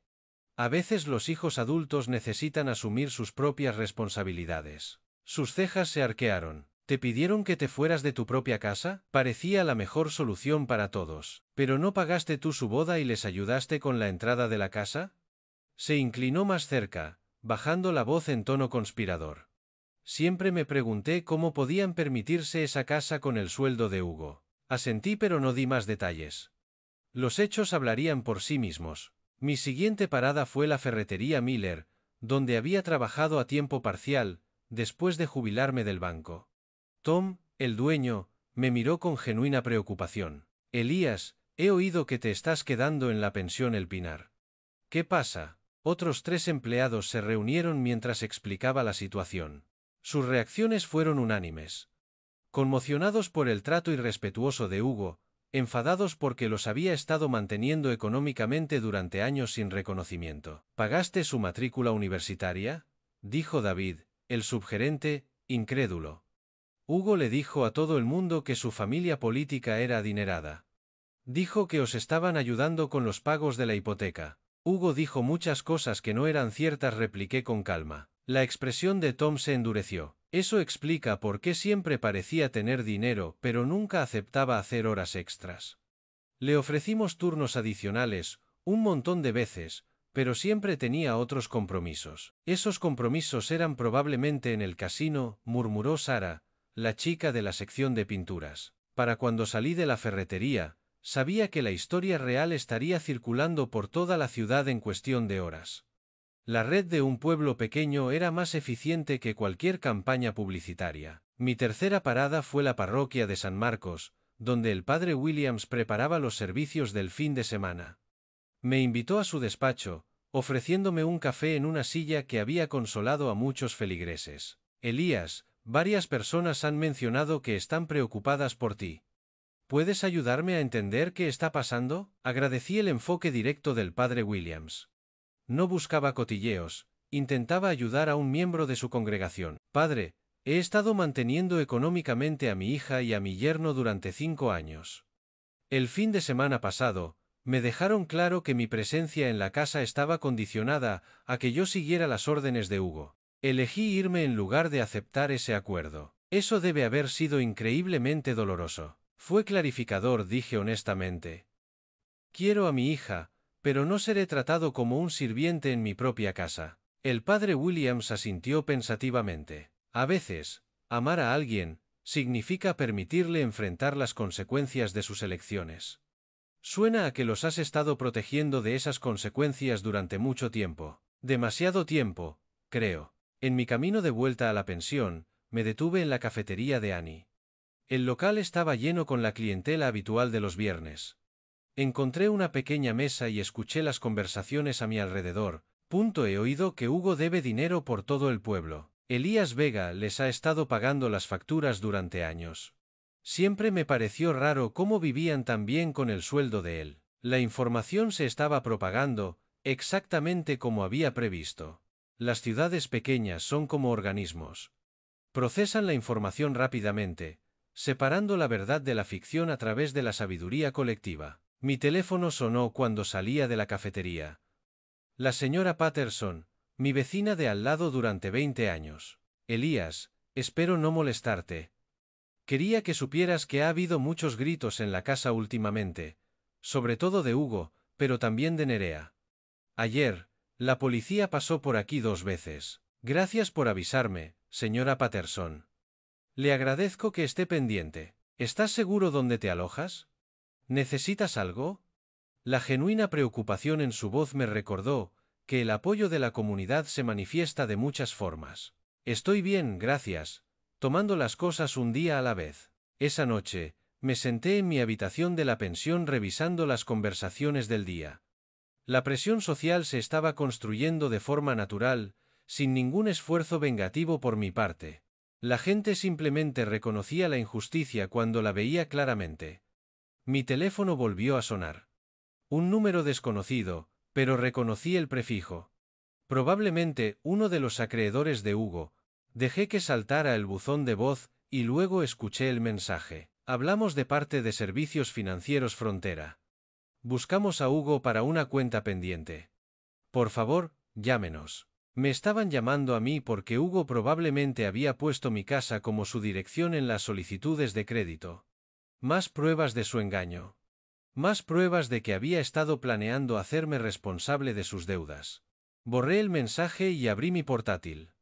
A veces los hijos adultos necesitan asumir sus propias responsabilidades. Sus cejas se arquearon. ¿Te pidieron que te fueras de tu propia casa? Parecía la mejor solución para todos. ¿Pero no pagaste tú su boda y les ayudaste con la entrada de la casa? Se inclinó más cerca, bajando la voz en tono conspirador. Siempre me pregunté cómo podían permitirse esa casa con el sueldo de Hugo. Asentí pero no di más detalles. Los hechos hablarían por sí mismos. Mi siguiente parada fue la ferretería Miller, donde había trabajado a tiempo parcial, después de jubilarme del banco. Tom, el dueño, me miró con genuina preocupación. Elías, he oído que te estás quedando en la pensión El Pinar. ¿Qué pasa? Otros 3 empleados se reunieron mientras explicaba la situación. Sus reacciones fueron unánimes. Conmocionados por el trato irrespetuoso de Hugo, enfadados porque los había estado manteniendo económicamente durante años sin reconocimiento. ¿Pagaste su matrícula universitaria?, dijo David, el subgerente, incrédulo. Hugo le dijo a todo el mundo que su familia política era adinerada. Dijo que os estaban ayudando con los pagos de la hipoteca. Hugo dijo muchas cosas que no eran ciertas, repliqué con calma. La expresión de Tom se endureció. Eso explica por qué siempre parecía tener dinero, pero nunca aceptaba hacer horas extras. Le ofrecimos turnos adicionales, un montón de veces, pero siempre tenía otros compromisos. Esos compromisos eran probablemente en el casino, murmuró Sara, la chica de la sección de pinturas. Para cuando salí de la ferretería, sabía que la historia real estaría circulando por toda la ciudad en cuestión de horas. La red de un pueblo pequeño era más eficiente que cualquier campaña publicitaria. Mi tercera parada fue la parroquia de San Marcos, donde el padre Williams preparaba los servicios del fin de semana. Me invitó a su despacho, ofreciéndome un café en una silla que había consolado a muchos feligreses. Elías, varias personas han mencionado que están preocupadas por ti. ¿Puedes ayudarme a entender qué está pasando? Agradecí el enfoque directo del padre Williams. No buscaba cotilleos, intentaba ayudar a un miembro de su congregación. Padre, he estado manteniendo económicamente a mi hija y a mi yerno durante 5 años. El fin de semana pasado, me dejaron claro que mi presencia en la casa estaba condicionada a que yo siguiera las órdenes de Hugo. Elegí irme en lugar de aceptar ese acuerdo. Eso debe haber sido increíblemente doloroso. Fue clarificador, dije honestamente. Quiero a mi hija, pero no seré tratado como un sirviente en mi propia casa. El padre Williams asintió pensativamente. A veces, amar a alguien significa permitirle enfrentar las consecuencias de sus elecciones. Suena a que los has estado protegiendo de esas consecuencias durante mucho tiempo. Demasiado tiempo, creo. En mi camino de vuelta a la pensión, me detuve en la cafetería de Annie. El local estaba lleno con la clientela habitual de los viernes. Encontré una pequeña mesa y escuché las conversaciones a mi alrededor. He oído que Hugo debe dinero por todo el pueblo. Elías Vega les ha estado pagando las facturas durante años. Siempre me pareció raro cómo vivían tan bien con el sueldo de él. La información se estaba propagando, exactamente como había previsto. Las ciudades pequeñas son como organismos. Procesan la información rápidamente, separando la verdad de la ficción a través de la sabiduría colectiva. Mi teléfono sonó cuando salía de la cafetería. La señora Patterson, mi vecina de al lado durante 20 años. Elías, espero no molestarte. Quería que supieras que ha habido muchos gritos en la casa últimamente, sobre todo de Hugo, pero también de Nerea. Ayer, la policía pasó por aquí 2 veces. Gracias por avisarme, señora Patterson. Le agradezco que esté pendiente. ¿Estás seguro dónde te alojas? ¿Necesitas algo? La genuina preocupación en su voz me recordó que el apoyo de la comunidad se manifiesta de muchas formas. Estoy bien, gracias, tomando las cosas un día a la vez. Esa noche, me senté en mi habitación de la pensión revisando las conversaciones del día. La presión social se estaba construyendo de forma natural, sin ningún esfuerzo vengativo por mi parte. La gente simplemente reconocía la injusticia cuando la veía claramente. Mi teléfono volvió a sonar. Un número desconocido, pero reconocí el prefijo. Probablemente uno de los acreedores de Hugo. Dejé que saltara el buzón de voz y luego escuché el mensaje. Hablamos de parte de Servicios Financieros Frontera. Buscamos a Hugo para una cuenta pendiente. Por favor, llámenos. Me estaban llamando a mí porque Hugo probablemente había puesto mi casa como su dirección en las solicitudes de crédito. Más pruebas de su engaño. Más pruebas de que había estado planeando hacerme responsable de sus deudas. Borré el mensaje y abrí mi portátil.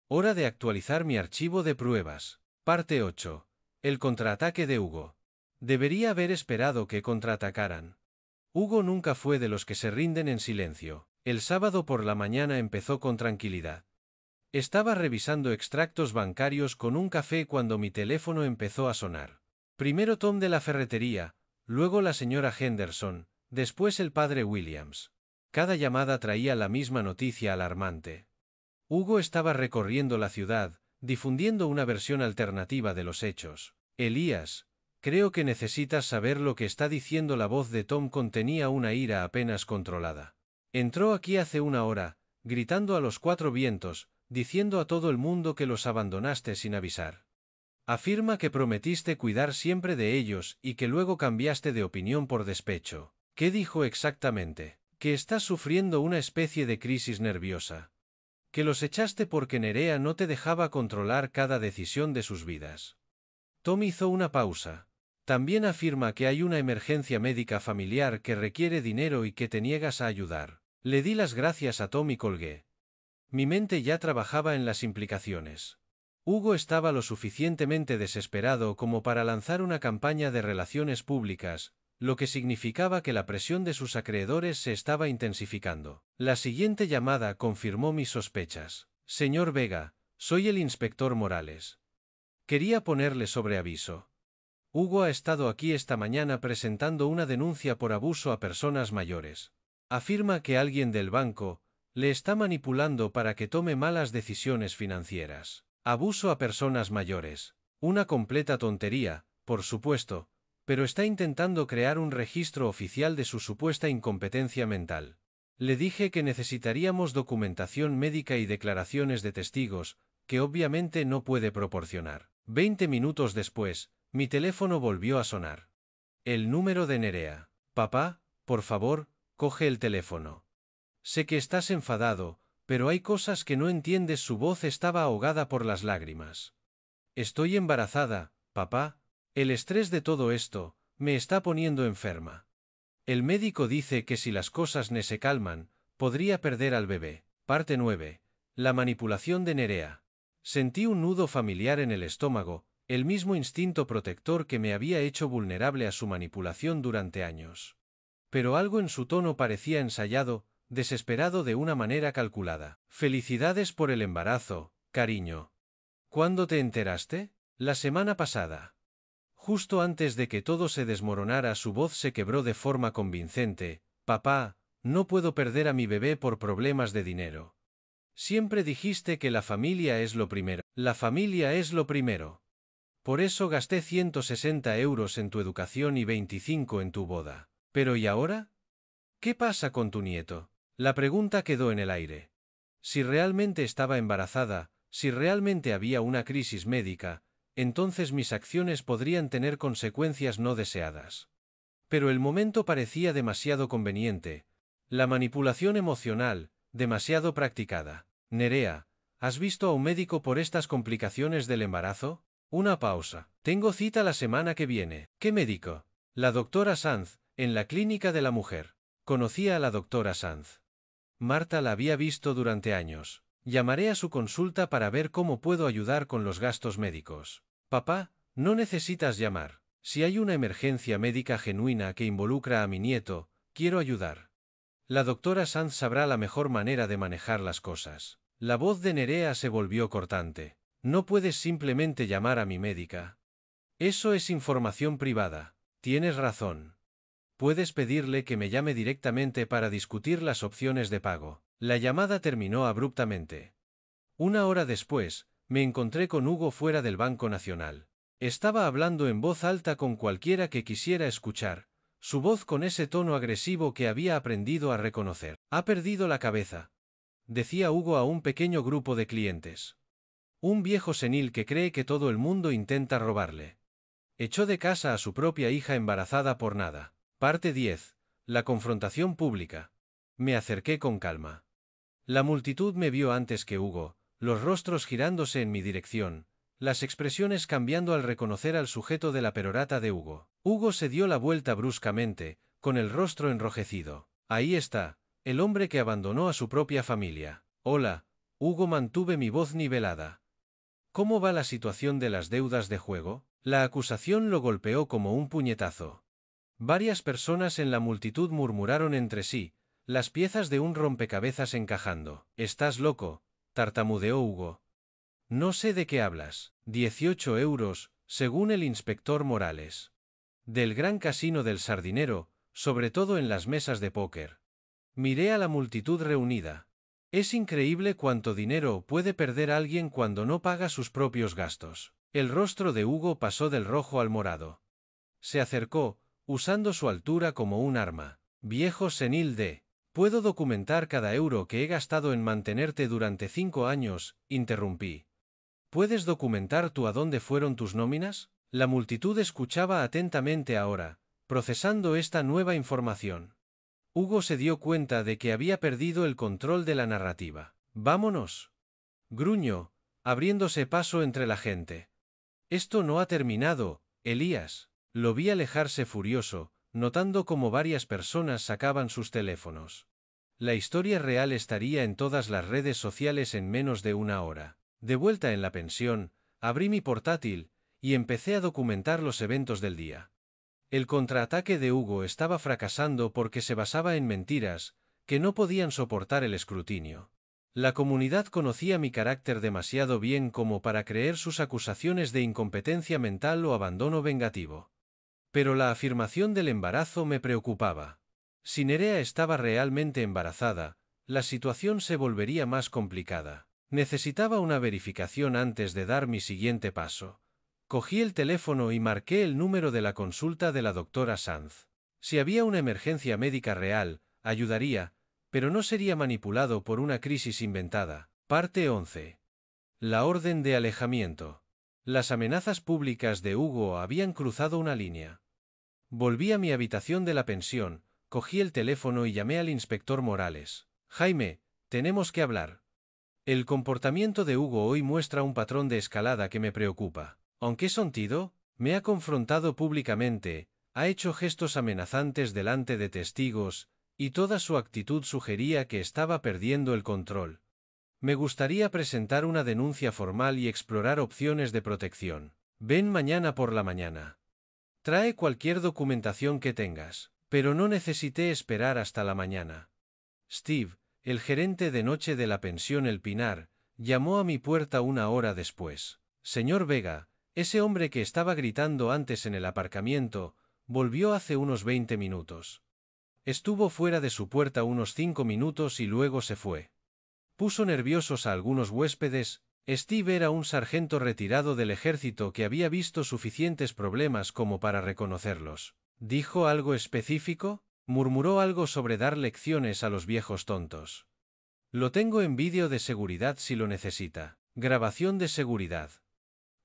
Hora de actualizar mi archivo de pruebas. Parte 8. El contraataque de Hugo. Debería haber esperado que contraatacaran. Hugo nunca fue de los que se rinden en silencio. El sábado por la mañana empezó con tranquilidad. Estaba revisando extractos bancarios con un café cuando mi teléfono empezó a sonar. Primero Tom de la ferretería, luego la señora Henderson, después el padre Williams. Cada llamada traía la misma noticia alarmante. Hugo estaba recorriendo la ciudad, difundiendo una versión alternativa de los hechos. Elías, creo que necesitas saber lo que está diciendo. La voz de Tom contenía una ira apenas controlada. Entró aquí hace una hora, gritando a los cuatro vientos, diciendo a todo el mundo que los abandonaste sin avisar. Afirma que prometiste cuidar siempre de ellos y que luego cambiaste de opinión por despecho. ¿Qué dijo exactamente? Que estás sufriendo una especie de crisis nerviosa. Que los echaste porque Nerea no te dejaba controlar cada decisión de sus vidas. Tom hizo una pausa. También afirma que hay una emergencia médica familiar que requiere dinero y que te niegas a ayudar. Le di las gracias a Tom y colgué. Mi mente ya trabajaba en las implicaciones. Hugo estaba lo suficientemente desesperado como para lanzar una campaña de relaciones públicas, lo que significaba que la presión de sus acreedores se estaba intensificando. La siguiente llamada confirmó mis sospechas. Señor Vega, soy el inspector Morales. Quería ponerle sobre aviso. Hugo ha estado aquí esta mañana presentando una denuncia por abuso a personas mayores. Afirma que alguien del banco le está manipulando para que tome malas decisiones financieras. Abuso a personas mayores. Una completa tontería, por supuesto, pero está intentando crear un registro oficial de su supuesta incompetencia mental. Le dije que necesitaríamos documentación médica y declaraciones de testigos, que obviamente no puede proporcionar. 20 minutos después, mi teléfono volvió a sonar. El número de Nerea. Papá, por favor, coge el teléfono. Sé que estás enfadado, pero hay cosas que no entiendes. Su voz estaba ahogada por las lágrimas. Estoy embarazada, papá. El estrés de todo esto me está poniendo enferma. El médico dice que si las cosas no se calman, podría perder al bebé. Parte 9. La manipulación de Nerea. Sentí un nudo familiar en el estómago, el mismo instinto protector que me había hecho vulnerable a su manipulación durante años. Pero algo en su tono parecía ensayado, desesperado de una manera calculada. Felicidades por el embarazo, cariño. ¿Cuándo te enteraste? La semana pasada. Justo antes de que todo se desmoronara, su voz se quebró de forma convincente. Papá, no puedo perder a mi bebé por problemas de dinero. Siempre dijiste que la familia es lo primero. La familia es lo primero. Por eso gasté 160 euros en tu educación y 25 en tu boda. ¿Pero y ahora? ¿Qué pasa con tu nieto? La pregunta quedó en el aire. Si realmente estaba embarazada, si realmente había una crisis médica, entonces mis acciones podrían tener consecuencias no deseadas. Pero el momento parecía demasiado conveniente. La manipulación emocional, demasiado practicada. Nerea, ¿has visto a un médico por estas complicaciones del embarazo? Una pausa. Tengo cita la semana que viene. ¿Qué médico? La doctora Sanz, en la clínica de la mujer. Conocía a la doctora Sanz. Marta la había visto durante años. Llamaré a su consulta para ver cómo puedo ayudar con los gastos médicos. Papá, no necesitas llamar. Si hay una emergencia médica genuina que involucra a mi nieto, quiero ayudar. La doctora Sanz sabrá la mejor manera de manejar las cosas. La voz de Nerea se volvió cortante. No puedes simplemente llamar a mi médica. Eso es información privada. Tienes razón. Puedes pedirle que me llame directamente para discutir las opciones de pago. La llamada terminó abruptamente. Una hora después, me encontré con Hugo fuera del Banco Nacional. Estaba hablando en voz alta con cualquiera que quisiera escuchar, su voz con ese tono agresivo que había aprendido a reconocer. Ha perdido la cabeza, decía Hugo a un pequeño grupo de clientes. Un viejo senil que cree que todo el mundo intenta robarle. Echó de casa a su propia hija embarazada por nada. Parte 10. La confrontación pública. Me acerqué con calma. La multitud me vio antes que Hugo, los rostros girándose en mi dirección, las expresiones cambiando al reconocer al sujeto de la perorata de Hugo. Hugo se dio la vuelta bruscamente, con el rostro enrojecido. Ahí está, el hombre que abandonó a su propia familia. Hola, Hugo, mantuve mi voz nivelada. ¿Cómo va la situación de las deudas de juego? La acusación lo golpeó como un puñetazo. Varias personas en la multitud murmuraron entre sí, las piezas de un rompecabezas encajando. ¿Estás loco?, tartamudeó Hugo. No sé de qué hablas. 18 euros, según el inspector Morales. Del gran casino del Sardinero, sobre todo en las mesas de póker. Miré a la multitud reunida. Es increíble cuánto dinero puede perder alguien cuando no paga sus propios gastos. El rostro de Hugo pasó del rojo al morado. Se acercó, usando su altura como un arma. Viejo senil de... Puedo documentar cada euro que he gastado en mantenerte durante 5 años, interrumpí. ¿Puedes documentar tú a dónde fueron tus nóminas? La multitud escuchaba atentamente ahora, procesando esta nueva información. Hugo se dio cuenta de que había perdido el control de la narrativa. «Vámonos», gruñó, abriéndose paso entre la gente. «Esto no ha terminado, Elías». Lo vi alejarse furioso, notando cómo varias personas sacaban sus teléfonos. La historia real estaría en todas las redes sociales en menos de una hora. De vuelta en la pensión, abrí mi portátil y empecé a documentar los eventos del día. El contraataque de Hugo estaba fracasando porque se basaba en mentiras que no podían soportar el escrutinio. La comunidad conocía mi carácter demasiado bien como para creer sus acusaciones de incompetencia mental o abandono vengativo. Pero la afirmación del embarazo me preocupaba. Si Nerea estaba realmente embarazada, la situación se volvería más complicada. Necesitaba una verificación antes de dar mi siguiente paso. Cogí el teléfono y marqué el número de la consulta de la doctora Sanz. Si había una emergencia médica real, ayudaría, pero no sería manipulado por una crisis inventada. Parte 11. La orden de alejamiento. Las amenazas públicas de Hugo habían cruzado una línea. Volví a mi habitación de la pensión, cogí el teléfono y llamé al inspector Morales. «Jaime, tenemos que hablar. El comportamiento de Hugo hoy muestra un patrón de escalada que me preocupa. Aunque es hontido, me ha confrontado públicamente, ha hecho gestos amenazantes delante de testigos, y toda su actitud sugería que estaba perdiendo el control. Me gustaría presentar una denuncia formal y explorar opciones de protección. Ven mañana por la mañana. Trae cualquier documentación que tengas». Pero no necesité esperar hasta la mañana. Steve, el gerente de noche de la pensión El Pinar, llamó a mi puerta una hora después. «Señor Vega, ese hombre que estaba gritando antes en el aparcamiento, volvió hace unos 20 minutos. Estuvo fuera de su puerta unos 5 minutos y luego se fue. Puso nerviosos a algunos huéspedes». Steve era un sargento retirado del ejército que había visto suficientes problemas como para reconocerlos. «¿Dijo algo específico?» Murmuró algo sobre dar lecciones a los viejos tontos. «Lo tengo en vídeo de seguridad si lo necesita. Grabación de seguridad.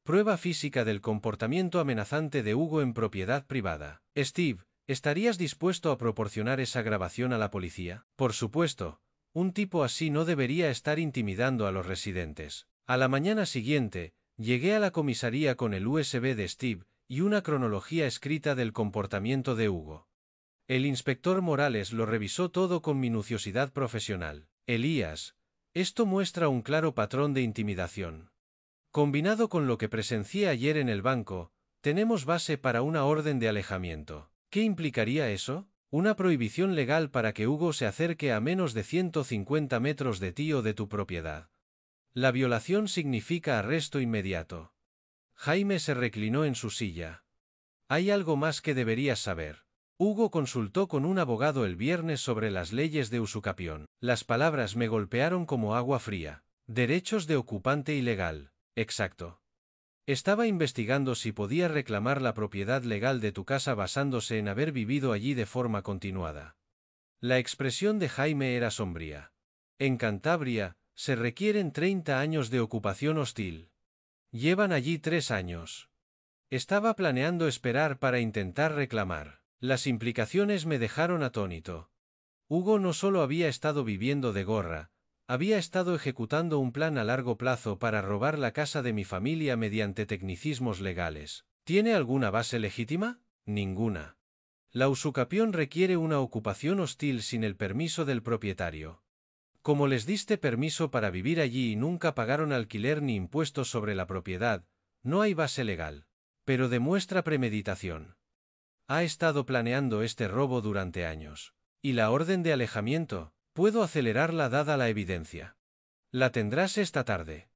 Prueba física del comportamiento amenazante de Hugo en propiedad privada. Steve, ¿estarías dispuesto a proporcionar esa grabación a la policía?» «Por supuesto. Un tipo así no debería estar intimidando a los residentes». A la mañana siguiente, llegué a la comisaría con el USB de Steve y una cronología escrita del comportamiento de Hugo. El inspector Morales lo revisó todo con minuciosidad profesional. «Elías, esto muestra un claro patrón de intimidación. Combinado con lo que presencié ayer en el banco, tenemos base para una orden de alejamiento». «¿Qué implicaría eso?». Una prohibición legal para que Hugo se acerque a menos de 150 metros de ti o de tu propiedad. La violación significa arresto inmediato. Jaime se reclinó en su silla. Hay algo más que deberías saber. Hugo consultó con un abogado el viernes sobre las leyes de usucapión. Las palabras me golpearon como agua fría. Derechos de ocupante ilegal. Exacto. Estaba investigando si podía reclamar la propiedad legal de tu casa basándose en haber vivido allí de forma continuada. La expresión de Jaime era sombría. En Cantabria, se requieren 30 años de ocupación hostil. Llevan allí 3 años. Estaba planeando esperar para intentar reclamar. Las implicaciones me dejaron atónito. Hugo no solo había estado viviendo de gorra, había estado ejecutando un plan a largo plazo para robar la casa de mi familia mediante tecnicismos legales. ¿Tiene alguna base legítima? Ninguna. La usucapión requiere una ocupación hostil sin el permiso del propietario. Como les diste permiso para vivir allí y nunca pagaron alquiler ni impuestos sobre la propiedad, no hay base legal. Pero demuestra premeditación. Ha estado planeando este robo durante años. ¿Y la orden de alejamiento? Puedo acelerarla dada la evidencia. La tendrás esta tarde.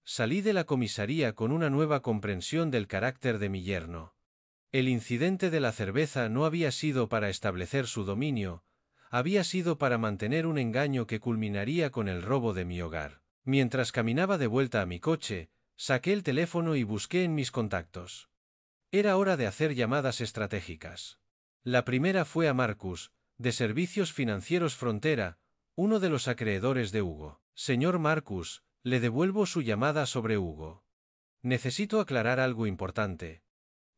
Salí de la comisaría con una nueva comprensión del carácter de mi yerno. El incidente de la cerveza no había sido para establecer su dominio, había sido para mantener un engaño que culminaría con el robo de mi hogar. Mientras caminaba de vuelta a mi coche, saqué el teléfono y busqué en mis contactos. Era hora de hacer llamadas estratégicas. La primera fue a Marcus, de Servicios Financieros Frontera, uno de los acreedores de Hugo. Señor Marcus, le devuelvo su llamada sobre Hugo. Necesito aclarar algo importante.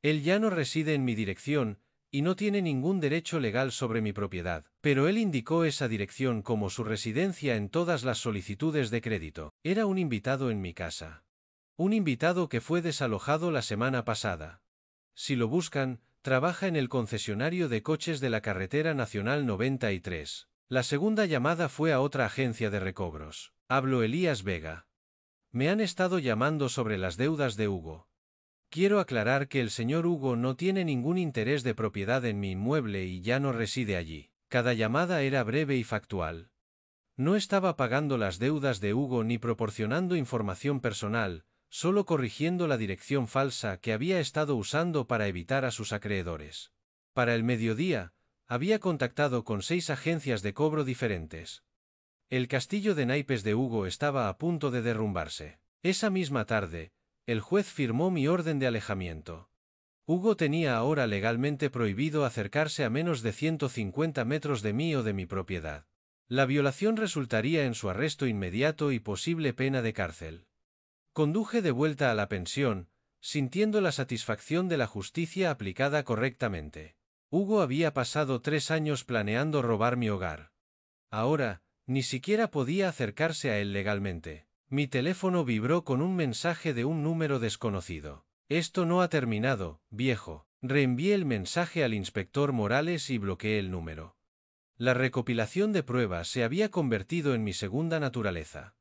Él ya no reside en mi dirección, y no tiene ningún derecho legal sobre mi propiedad, pero él indicó esa dirección como su residencia en todas las solicitudes de crédito. Era un invitado en mi casa. Un invitado que fue desalojado la semana pasada. Si lo buscan, trabaja en el concesionario de coches de la Carretera Nacional 93. La segunda llamada fue a otra agencia de recobros. Hablo Elías Vega. Me han estado llamando sobre las deudas de Hugo. Quiero aclarar que el señor Hugo no tiene ningún interés de propiedad en mi inmueble y ya no reside allí. Cada llamada era breve y factual. No estaba pagando las deudas de Hugo ni proporcionando información personal, solo corrigiendo la dirección falsa que había estado usando para evitar a sus acreedores. Para el mediodía, había contactado con 6 agencias de cobro diferentes. El castillo de naipes de Hugo estaba a punto de derrumbarse. Esa misma tarde, el juez firmó mi orden de alejamiento. Hugo tenía ahora legalmente prohibido acercarse a menos de 150 metros de mí o de mi propiedad. La violación resultaría en su arresto inmediato y posible pena de cárcel. Conduje de vuelta a la pensión, sintiendo la satisfacción de la justicia aplicada correctamente. Hugo había pasado 3 años planeando robar mi hogar. Ahora, ni siquiera podía acercarse a él legalmente. Mi teléfono vibró con un mensaje de un número desconocido. Esto no ha terminado, viejo. Reenvié el mensaje al inspector Morales y bloqueé el número. La recopilación de pruebas se había convertido en mi segunda naturaleza.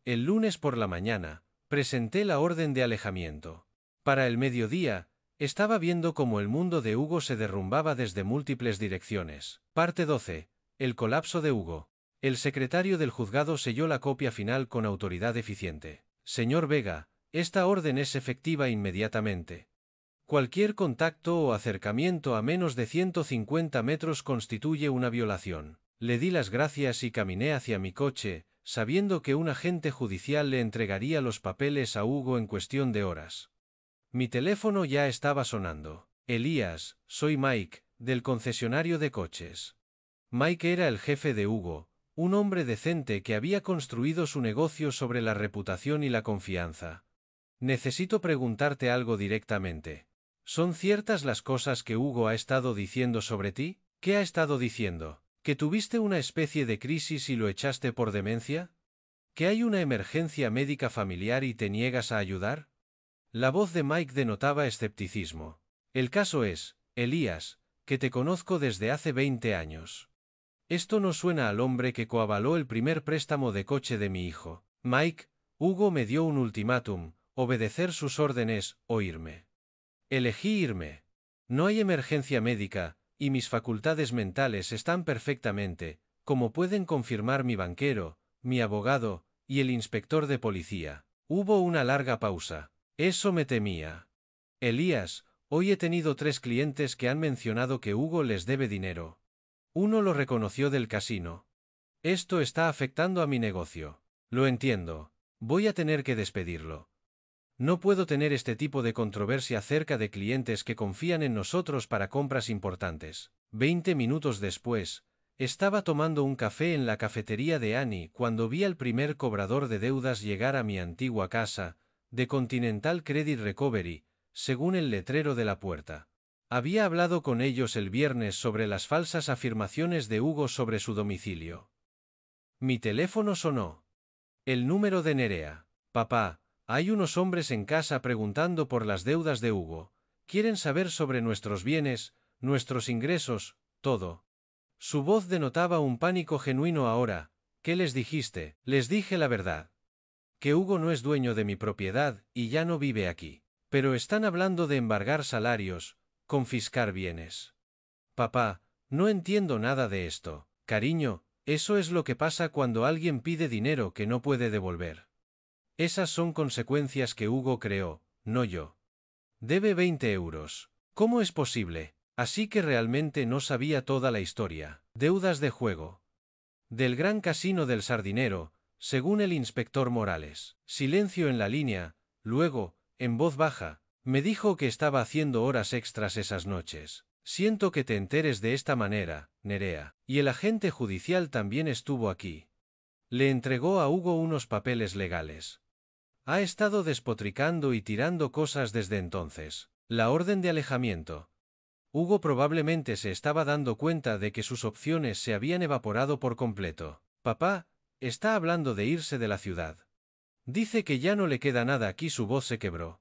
El lunes por la mañana, presenté la orden de alejamiento. Para el mediodía, estaba viendo cómo el mundo de Hugo se derrumbaba desde múltiples direcciones. Parte 12. El colapso de Hugo. El secretario del juzgado selló la copia final con autoridad eficiente. Señor Vega, esta orden es efectiva inmediatamente. Cualquier contacto o acercamiento a menos de 150 metros constituye una violación. Le di las gracias y caminé hacia mi coche, sabiendo que un agente judicial le entregaría los papeles a Hugo en cuestión de horas. Mi teléfono ya estaba sonando. Elías, soy Mike, del concesionario de coches. Mike era el jefe de Hugo, un hombre decente que había construido su negocio sobre la reputación y la confianza. Necesito preguntarte algo directamente. ¿Son ciertas las cosas que Hugo ha estado diciendo sobre ti? ¿Qué ha estado diciendo? ¿Que tuviste una especie de crisis y lo echaste por demencia? ¿Que hay una emergencia médica familiar y te niegas a ayudar? La voz de Mike denotaba escepticismo. El caso es, Elías, que te conozco desde hace 20 años. Esto no suena al hombre que coavaló el primer préstamo de coche de mi hijo. Mike, Hugo me dio un ultimátum, obedecer sus órdenes o irme. Elegí irme. No hay emergencia médica, y mis facultades mentales están perfectamente, como pueden confirmar mi banquero, mi abogado, y el inspector de policía. Hubo una larga pausa. Eso me temía. Elías, hoy he tenido 3 clientes que han mencionado que Hugo les debe dinero. Uno lo reconoció del casino. Esto está afectando a mi negocio. Lo entiendo. Voy a tener que despedirlo. No puedo tener este tipo de controversia cerca de clientes que confían en nosotros para compras importantes. 20 minutos después, estaba tomando un café en la cafetería de Annie cuando vi al primer cobrador de deudas llegar a mi antigua casa, de Continental Credit Recovery, según el letrero de la puerta. Había hablado con ellos el viernes sobre las falsas afirmaciones de Hugo sobre su domicilio. Mi teléfono sonó. El número de Nerea. Papá, hay unos hombres en casa preguntando por las deudas de Hugo. Quieren saber sobre nuestros bienes, nuestros ingresos, todo. Su voz denotaba un pánico genuino ahora. ¿Qué les dijiste? Les dije la verdad. Que Hugo no es dueño de mi propiedad y ya no vive aquí. Pero están hablando de embargar salarios, confiscar bienes. Papá, no entiendo nada de esto. Cariño, eso es lo que pasa cuando alguien pide dinero que no puede devolver. Esas son consecuencias que Hugo creó, no yo. Debe 20 euros. ¿Cómo es posible? Así que realmente no sabía toda la historia. Deudas de juego. Del Gran Casino del Sardinero, según el inspector Morales. Silencio en la línea, luego, en voz baja, me dijo que estaba haciendo horas extras esas noches. Siento que te enteres de esta manera, Nerea. Y el agente judicial también estuvo aquí. Le entregó a Hugo unos papeles legales. Ha estado despotricando y tirando cosas desde entonces. La orden de alejamiento. Hugo probablemente se estaba dando cuenta de que sus opciones se habían evaporado por completo. Papá, está hablando de irse de la ciudad. Dice que ya no le queda nada aquí. Su voz se quebró.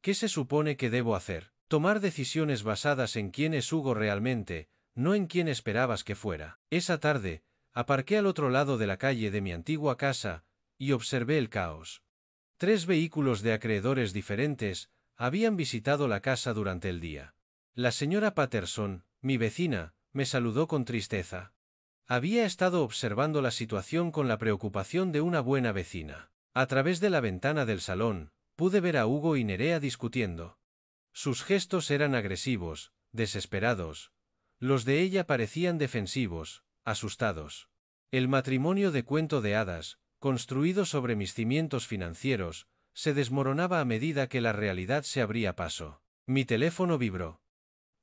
¿Qué se supone que debo hacer? Tomar decisiones basadas en quién es Hugo realmente, no en quién esperabas que fuera. Esa tarde, aparqué al otro lado de la calle de mi antigua casa, y observé el caos. 3 vehículos de acreedores diferentes habían visitado la casa durante el día. La señora Patterson, mi vecina, me saludó con tristeza. Había estado observando la situación con la preocupación de una buena vecina. A través de la ventana del salón, pude ver a Hugo y Nerea discutiendo. Sus gestos eran agresivos, desesperados. Los de ella parecían defensivos, asustados. El matrimonio de cuento de hadas, construido sobre mis cimientos financieros, se desmoronaba a medida que la realidad se abría paso. Mi teléfono vibró.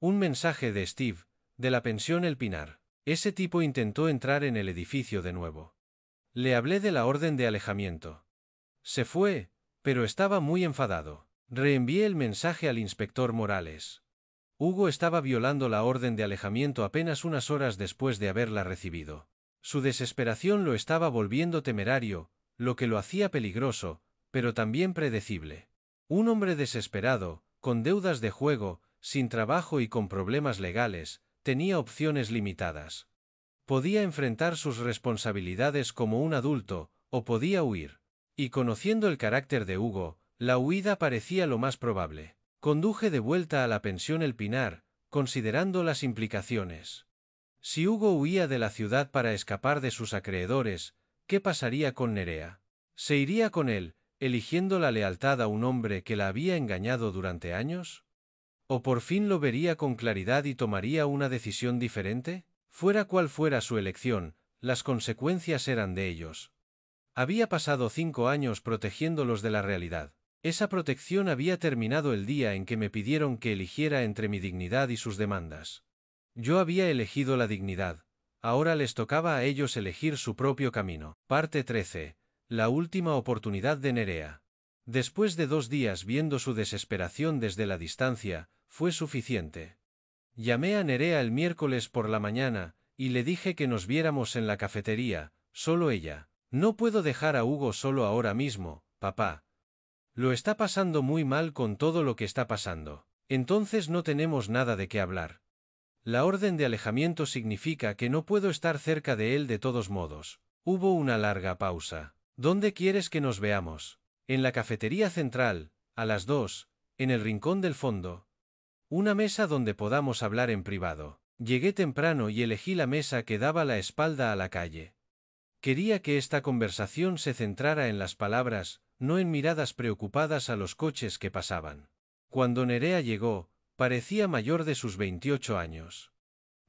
Un mensaje de Steve, de la pensión El Pinar. Ese tipo intentó entrar en el edificio de nuevo. Le hablé de la orden de alejamiento. Se fue, pero estaba muy enfadado. Reenvié el mensaje al inspector Morales. Hugo estaba violando la orden de alejamiento apenas unas horas después de haberla recibido. Su desesperación lo estaba volviendo temerario, lo que lo hacía peligroso, pero también predecible. Un hombre desesperado, con deudas de juego, sin trabajo y con problemas legales, tenía opciones limitadas. Podía enfrentar sus responsabilidades como un adulto, o podía huir. Y conociendo el carácter de Hugo, la huida parecía lo más probable. Conduje de vuelta a la pensión El Pinar, considerando las implicaciones. Si Hugo huía de la ciudad para escapar de sus acreedores, ¿qué pasaría con Nerea? ¿Se iría con él, eligiendo la lealtad a un hombre que la había engañado durante años? ¿O por fin lo vería con claridad y tomaría una decisión diferente? Fuera cual fuera su elección, las consecuencias eran de ellos. Había pasado 5 años protegiéndolos de la realidad. Esa protección había terminado el día en que me pidieron que eligiera entre mi dignidad y sus demandas. Yo había elegido la dignidad. Ahora les tocaba a ellos elegir su propio camino. Parte 13. La última oportunidad de Nerea. Después de 2 días viendo su desesperación desde la distancia, fue suficiente. Llamé a Nerea el miércoles por la mañana, y le dije que nos viéramos en la cafetería, solo ella. No puedo dejar a Hugo solo ahora mismo, papá. Lo está pasando muy mal con todo lo que está pasando. Entonces no tenemos nada de qué hablar. La orden de alejamiento significa que no puedo estar cerca de él de todos modos. Hubo una larga pausa. ¿Dónde quieres que nos veamos? En la cafetería central, a las 2, en el rincón del fondo. Una mesa donde podamos hablar en privado. Llegué temprano y elegí la mesa que daba la espalda a la calle. Quería que esta conversación se centrara en las palabras, no en miradas preocupadas a los coches que pasaban. Cuando Nerea llegó, parecía mayor de sus 28 años.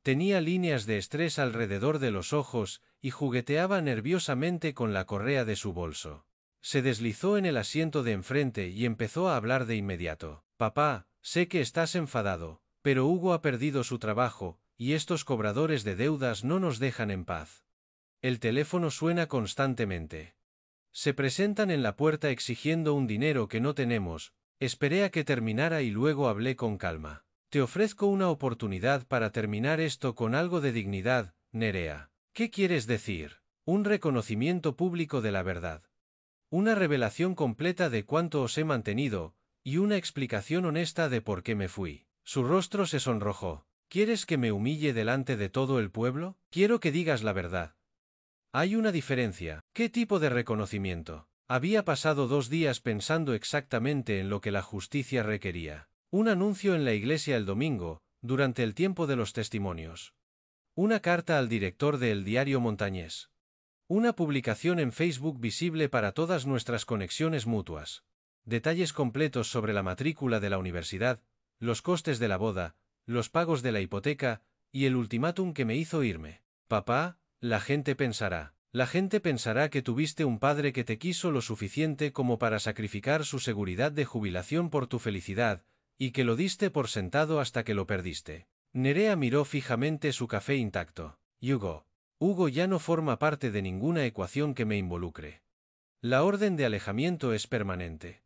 Tenía líneas de estrés alrededor de los ojos y jugueteaba nerviosamente con la correa de su bolso. Se deslizó en el asiento de enfrente y empezó a hablar de inmediato. Papá, sé que estás enfadado, pero Hugo ha perdido su trabajo, y estos cobradores de deudas no nos dejan en paz. El teléfono suena constantemente. Se presentan en la puerta exigiendo un dinero que no tenemos. Esperé a que terminara y luego hablé con calma. Te ofrezco una oportunidad para terminar esto con algo de dignidad, Nerea. ¿Qué quieres decir? Un reconocimiento público de la verdad. Una revelación completa de cuánto os he mantenido, y una explicación honesta de por qué me fui. Su rostro se sonrojó. ¿Quieres que me humille delante de todo el pueblo? Quiero que digas la verdad. Hay una diferencia. ¿Qué tipo de reconocimiento? Había pasado 2 días pensando exactamente en lo que la justicia requería. Un anuncio en la iglesia el domingo, durante el tiempo de los testimonios. Una carta al director del diario Montañés. Una publicación en Facebook visible para todas nuestras conexiones mutuas. Detalles completos sobre la matrícula de la universidad, los costes de la boda, los pagos de la hipoteca, y el ultimátum que me hizo irme. Papá, la gente pensará que tuviste un padre que te quiso lo suficiente como para sacrificar su seguridad de jubilación por tu felicidad, y que lo diste por sentado hasta que lo perdiste. Nerea miró fijamente su café intacto. Hugo ya no forma parte de ninguna ecuación que me involucre. La orden de alejamiento es permanente.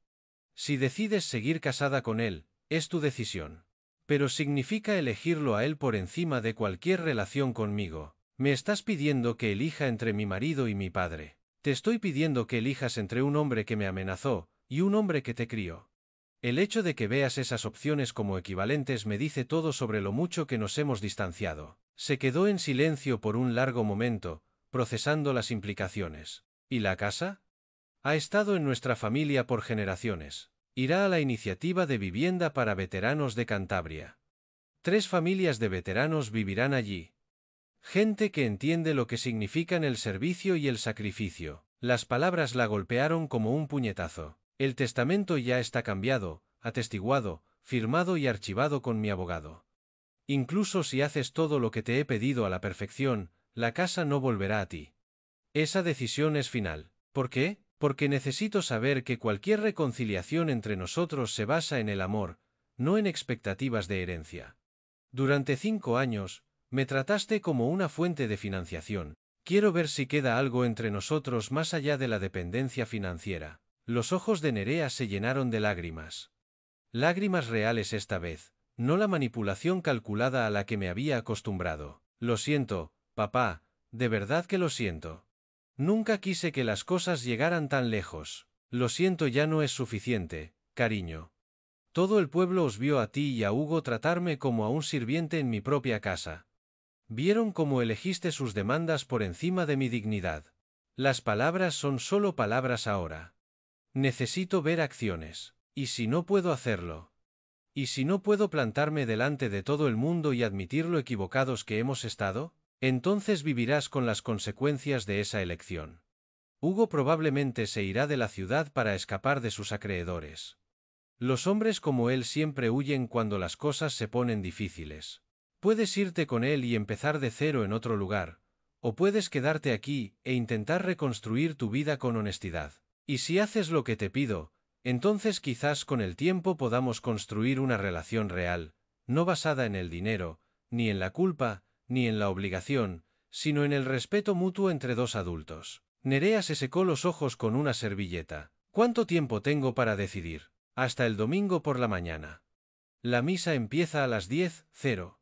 Si decides seguir casada con él, es tu decisión. Pero significa elegirlo a él por encima de cualquier relación conmigo. Me estás pidiendo que elija entre mi marido y mi padre. Te estoy pidiendo que elijas entre un hombre que me amenazó y un hombre que te crió. El hecho de que veas esas opciones como equivalentes me dice todo sobre lo mucho que nos hemos distanciado. Se quedó en silencio por un largo momento, procesando las implicaciones. ¿Y la casa? Ha estado en nuestra familia por generaciones. Irá a la iniciativa de vivienda para veteranos de Cantabria. 3 familias de veteranos vivirán allí. Gente que entiende lo que significan el servicio y el sacrificio. Las palabras la golpearon como un puñetazo. El testamento ya está cambiado, atestiguado, firmado y archivado con mi abogado. Incluso si haces todo lo que te he pedido a la perfección, la casa no volverá a ti. Esa decisión es final. ¿Por qué? Porque necesito saber que cualquier reconciliación entre nosotros se basa en el amor, no en expectativas de herencia. Durante 5 años, me trataste como una fuente de financiación. Quiero ver si queda algo entre nosotros más allá de la dependencia financiera. Los ojos de Nerea se llenaron de lágrimas. Lágrimas reales esta vez, no la manipulación calculada a la que me había acostumbrado. Lo siento, papá, de verdad que lo siento. Nunca quise que las cosas llegaran tan lejos. Lo siento ya no es suficiente, cariño. Todo el pueblo os vio a ti y a Hugo tratarme como a un sirviente en mi propia casa. Vieron cómo elegiste sus demandas por encima de mi dignidad. Las palabras son solo palabras ahora. Necesito ver acciones. ¿Y si no puedo hacerlo? ¿Y si no puedo plantarme delante de todo el mundo y admitir lo equivocados que hemos estado? Entonces vivirás con las consecuencias de esa elección. Hugo probablemente se irá de la ciudad para escapar de sus acreedores. Los hombres como él siempre huyen cuando las cosas se ponen difíciles. Puedes irte con él y empezar de cero en otro lugar, o puedes quedarte aquí e intentar reconstruir tu vida con honestidad. Y si haces lo que te pido, entonces quizás con el tiempo podamos construir una relación real, no basada en el dinero, ni en la culpa, ni en la obligación, sino en el respeto mutuo entre 2 adultos. Nerea se secó los ojos con una servilleta. ¿Cuánto tiempo tengo para decidir? Hasta el domingo por la mañana. La misa empieza a las 10:00.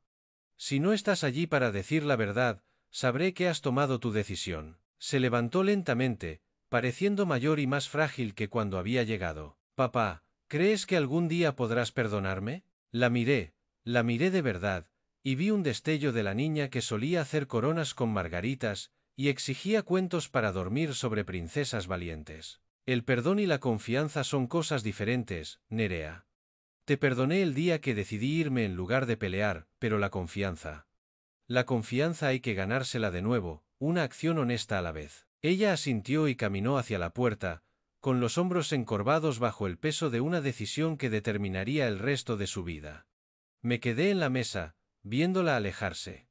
Si no estás allí para decir la verdad, sabré que has tomado tu decisión. Se levantó lentamente, pareciendo mayor y más frágil que cuando había llegado. Papá, ¿crees que algún día podrás perdonarme? La miré de verdad, y vi un destello de la niña que solía hacer coronas con margaritas, y exigía cuentos para dormir sobre princesas valientes. El perdón y la confianza son cosas diferentes, Nerea. Te perdoné el día que decidí irme en lugar de pelear, pero la confianza. La confianza hay que ganársela de nuevo, una acción honesta a la vez. Ella asintió y caminó hacia la puerta, con los hombros encorvados bajo el peso de una decisión que determinaría el resto de su vida. Me quedé en la mesa, viéndola alejarse.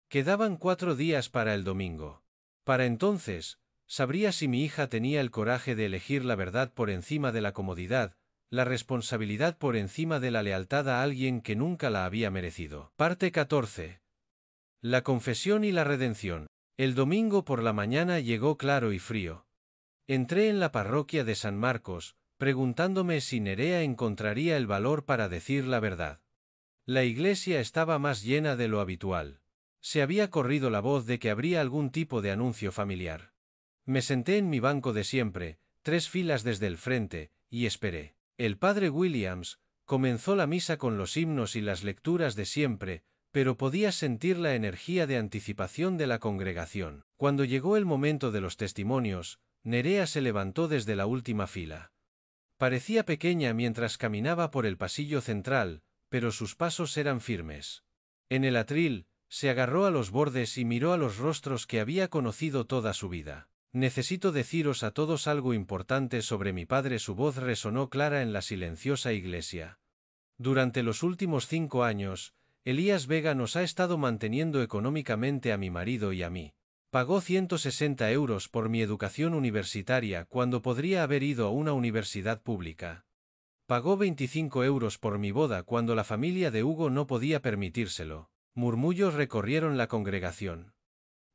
Quedaban 4 días para el domingo. Para entonces, sabría si mi hija tenía el coraje de elegir la verdad por encima de la comodidad, la responsabilidad por encima de la lealtad a alguien que nunca la había merecido. Parte 14. La confesión y la redención. El domingo por la mañana llegó claro y frío. Entré en la parroquia de San Marcos, preguntándome si Nerea encontraría el valor para decir la verdad. La iglesia estaba más llena de lo habitual. Se había corrido la voz de que habría algún tipo de anuncio familiar. Me senté en mi banco de siempre, 3 filas desde el frente, y esperé. El padre Williams comenzó la misa con los himnos y las lecturas de siempre, pero podía sentir la energía de anticipación de la congregación. Cuando llegó el momento de los testimonios, Nerea se levantó desde la última fila. Parecía pequeña mientras caminaba por el pasillo central, pero sus pasos eran firmes. En el atril, se agarró a los bordes y miró a los rostros que había conocido toda su vida. Necesito deciros a todos algo importante sobre mi padre. Su voz resonó clara en la silenciosa iglesia. Durante los últimos 5 años, Elías Vega nos ha estado manteniendo económicamente a mi marido y a mí. Pagó 160 euros por mi educación universitaria cuando podría haber ido a una universidad pública. Pagó 25 euros por mi boda cuando la familia de Hugo no podía permitírselo. Murmullos recorrieron la congregación.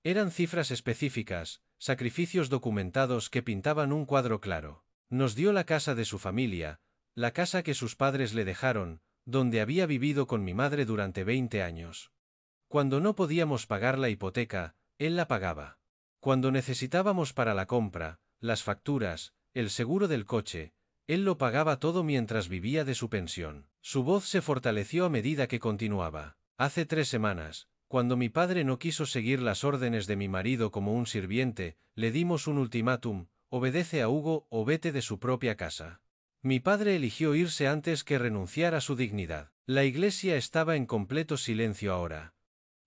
Eran cifras específicas, sacrificios documentados que pintaban un cuadro claro. Nos dio la casa de su familia, la casa que sus padres le dejaron, donde había vivido con mi madre durante 20 años. Cuando no podíamos pagar la hipoteca, él la pagaba. Cuando necesitábamos para la compra, las facturas, el seguro del coche, él lo pagaba todo mientras vivía de su pensión. Su voz se fortaleció a medida que continuaba. Hace 3 semanas, cuando mi padre no quiso seguir las órdenes de mi marido como un sirviente, le dimos un ultimátum: obedece a Hugo o vete de su propia casa. Mi padre eligió irse antes que renunciar a su dignidad. La iglesia estaba en completo silencio ahora.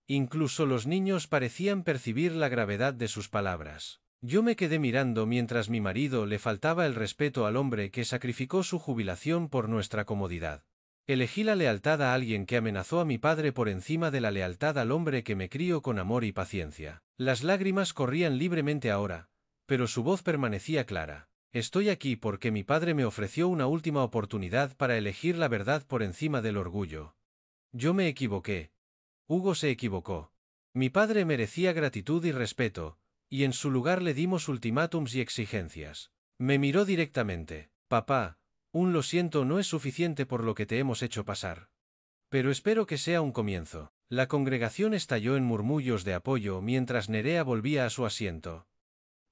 Incluso los niños parecían percibir la gravedad de sus palabras. Yo me quedé mirando mientras mi marido le faltaba el respeto al hombre que sacrificó su jubilación por nuestra comodidad. Elegí la lealtad a alguien que amenazó a mi padre por encima de la lealtad al hombre que me crió con amor y paciencia. Las lágrimas corrían libremente ahora, pero su voz permanecía clara. Estoy aquí porque mi padre me ofreció una última oportunidad para elegir la verdad por encima del orgullo. Yo me equivoqué. Hugo se equivocó. Mi padre merecía gratitud y respeto, y en su lugar le dimos ultimátums y exigencias. Me miró directamente. Papá, un lo siento no es suficiente por lo que te hemos hecho pasar. Pero espero que sea un comienzo. La congregación estalló en murmullos de apoyo mientras Nerea volvía a su asiento.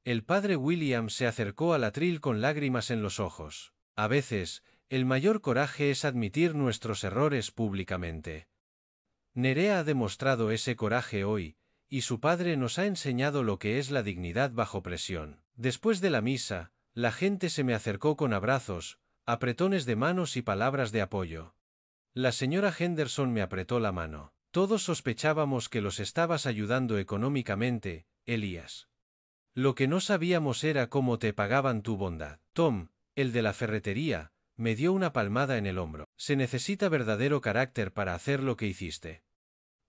El padre William se acercó al atril con lágrimas en los ojos. A veces, el mayor coraje es admitir nuestros errores públicamente. Nerea ha demostrado ese coraje hoy, y su padre nos ha enseñado lo que es la dignidad bajo presión. Después de la misa, la gente se me acercó con abrazos, apretones de manos y palabras de apoyo. La señora Henderson me apretó la mano. Todos sospechábamos que los estabas ayudando económicamente, Elías. Lo que no sabíamos era cómo te pagaban tu bondad. Tom, el de la ferretería, me dio una palmada en el hombro. Se necesita verdadero carácter para hacer lo que hiciste.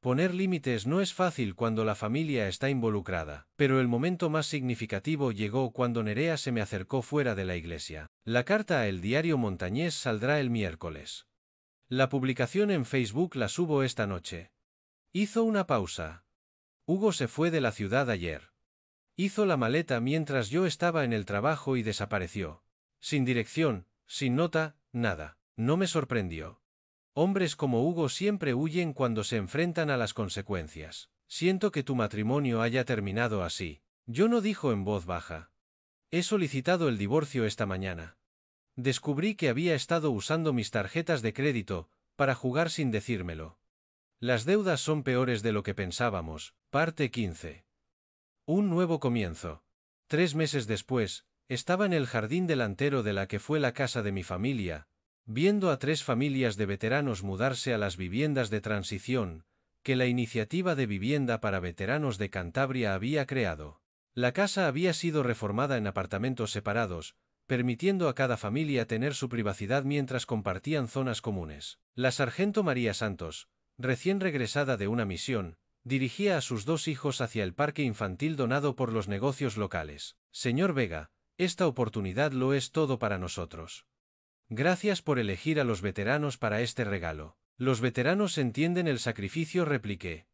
Poner límites no es fácil cuando la familia está involucrada, pero el momento más significativo llegó cuando Nerea se me acercó fuera de la iglesia. La carta a El Diario Montañés saldrá el miércoles. La publicación en Facebook la subo esta noche. Hizo una pausa. Hugo se fue de la ciudad ayer. Hizo la maleta mientras yo estaba en el trabajo y desapareció. Sin dirección, sin nota, nada. No me sorprendió. Hombres como Hugo siempre huyen cuando se enfrentan a las consecuencias. Siento que tu matrimonio haya terminado así. Yo no, dijo en voz baja. He solicitado el divorcio esta mañana. Descubrí que había estado usando mis tarjetas de crédito para jugar sin decírmelo. Las deudas son peores de lo que pensábamos. Parte 15. Un nuevo comienzo. 3 meses después, estaba en el jardín delantero de la que fue la casa de mi familia, viendo a 3 familias de veteranos mudarse a las viviendas de transición, que la iniciativa de vivienda para veteranos de Cantabria había creado. La casa había sido reformada en apartamentos separados, permitiendo a cada familia tener su privacidad mientras compartían zonas comunes. La sargento María Santos, recién regresada de una misión, dirigía a sus 2 hijos hacia el parque infantil donado por los negocios locales. Señor Vega, esta oportunidad lo es todo para nosotros. Gracias por elegir a los veteranos para este regalo. Los veteranos entienden el sacrificio, repliqué.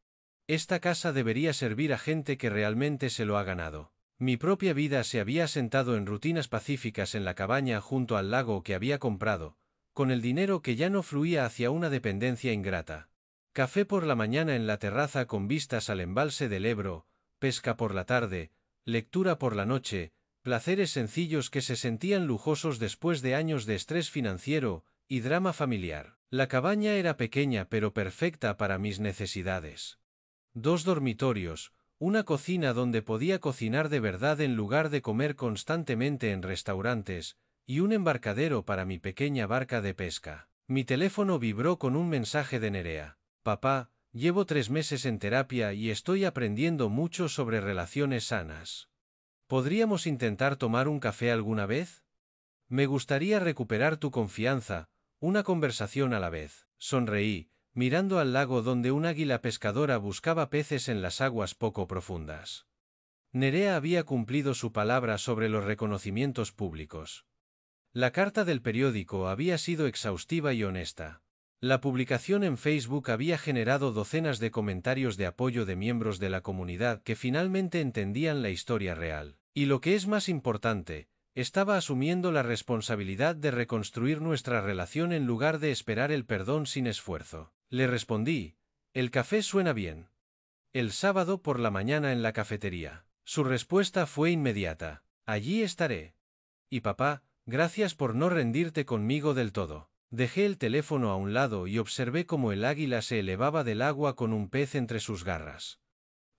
Esta casa debería servir a gente que realmente se lo ha ganado. Mi propia vida se había asentado en rutinas pacíficas en la cabaña junto al lago que había comprado, con el dinero que ya no fluía hacia una dependencia ingrata. Café por la mañana en la terraza con vistas al embalse del Ebro, pesca por la tarde, lectura por la noche, placeres sencillos que se sentían lujosos después de años de estrés financiero y drama familiar. La cabaña era pequeña pero perfecta para mis necesidades. 2 dormitorios, una cocina donde podía cocinar de verdad en lugar de comer constantemente en restaurantes, y un embarcadero para mi pequeña barca de pesca. Mi teléfono vibró con un mensaje de Nerea. Papá, llevo 3 meses en terapia y estoy aprendiendo mucho sobre relaciones sanas. ¿Podríamos intentar tomar un café alguna vez? Me gustaría recuperar tu confianza, una conversación a la vez. Sonreí, mirando al lago donde un águila pescadora buscaba peces en las aguas poco profundas. Nerea había cumplido su palabra sobre los reconocimientos públicos. La carta del periódico había sido exhaustiva y honesta. La publicación en Facebook había generado docenas de comentarios de apoyo de miembros de la comunidad que finalmente entendían la historia real. Y lo que es más importante, estaba asumiendo la responsabilidad de reconstruir nuestra relación en lugar de esperar el perdón sin esfuerzo. Le respondí, el café suena bien. El sábado por la mañana en la cafetería. Su respuesta fue inmediata. Allí estaré. Y papá, gracias por no rendirte conmigo del todo. Dejé el teléfono a un lado y observé cómo el águila se elevaba del agua con un pez entre sus garras.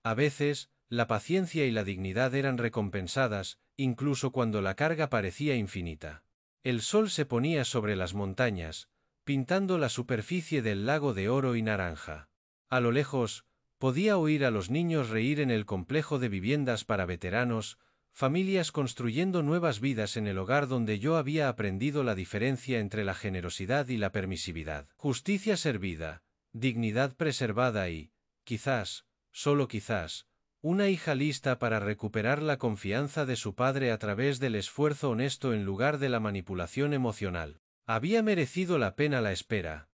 A veces, la paciencia y la dignidad eran recompensadas, incluso cuando la carga parecía infinita. El sol se ponía sobre las montañas, pintando la superficie del lago de oro y naranja. A lo lejos, podía oír a los niños reír en el complejo de viviendas para veteranos, familias construyendo nuevas vidas en el hogar donde yo había aprendido la diferencia entre la generosidad y la permisividad. Justicia servida, dignidad preservada y, quizás, solo quizás, una hija lista para recuperar la confianza de su padre a través del esfuerzo honesto en lugar de la manipulación emocional. Había merecido la pena la espera,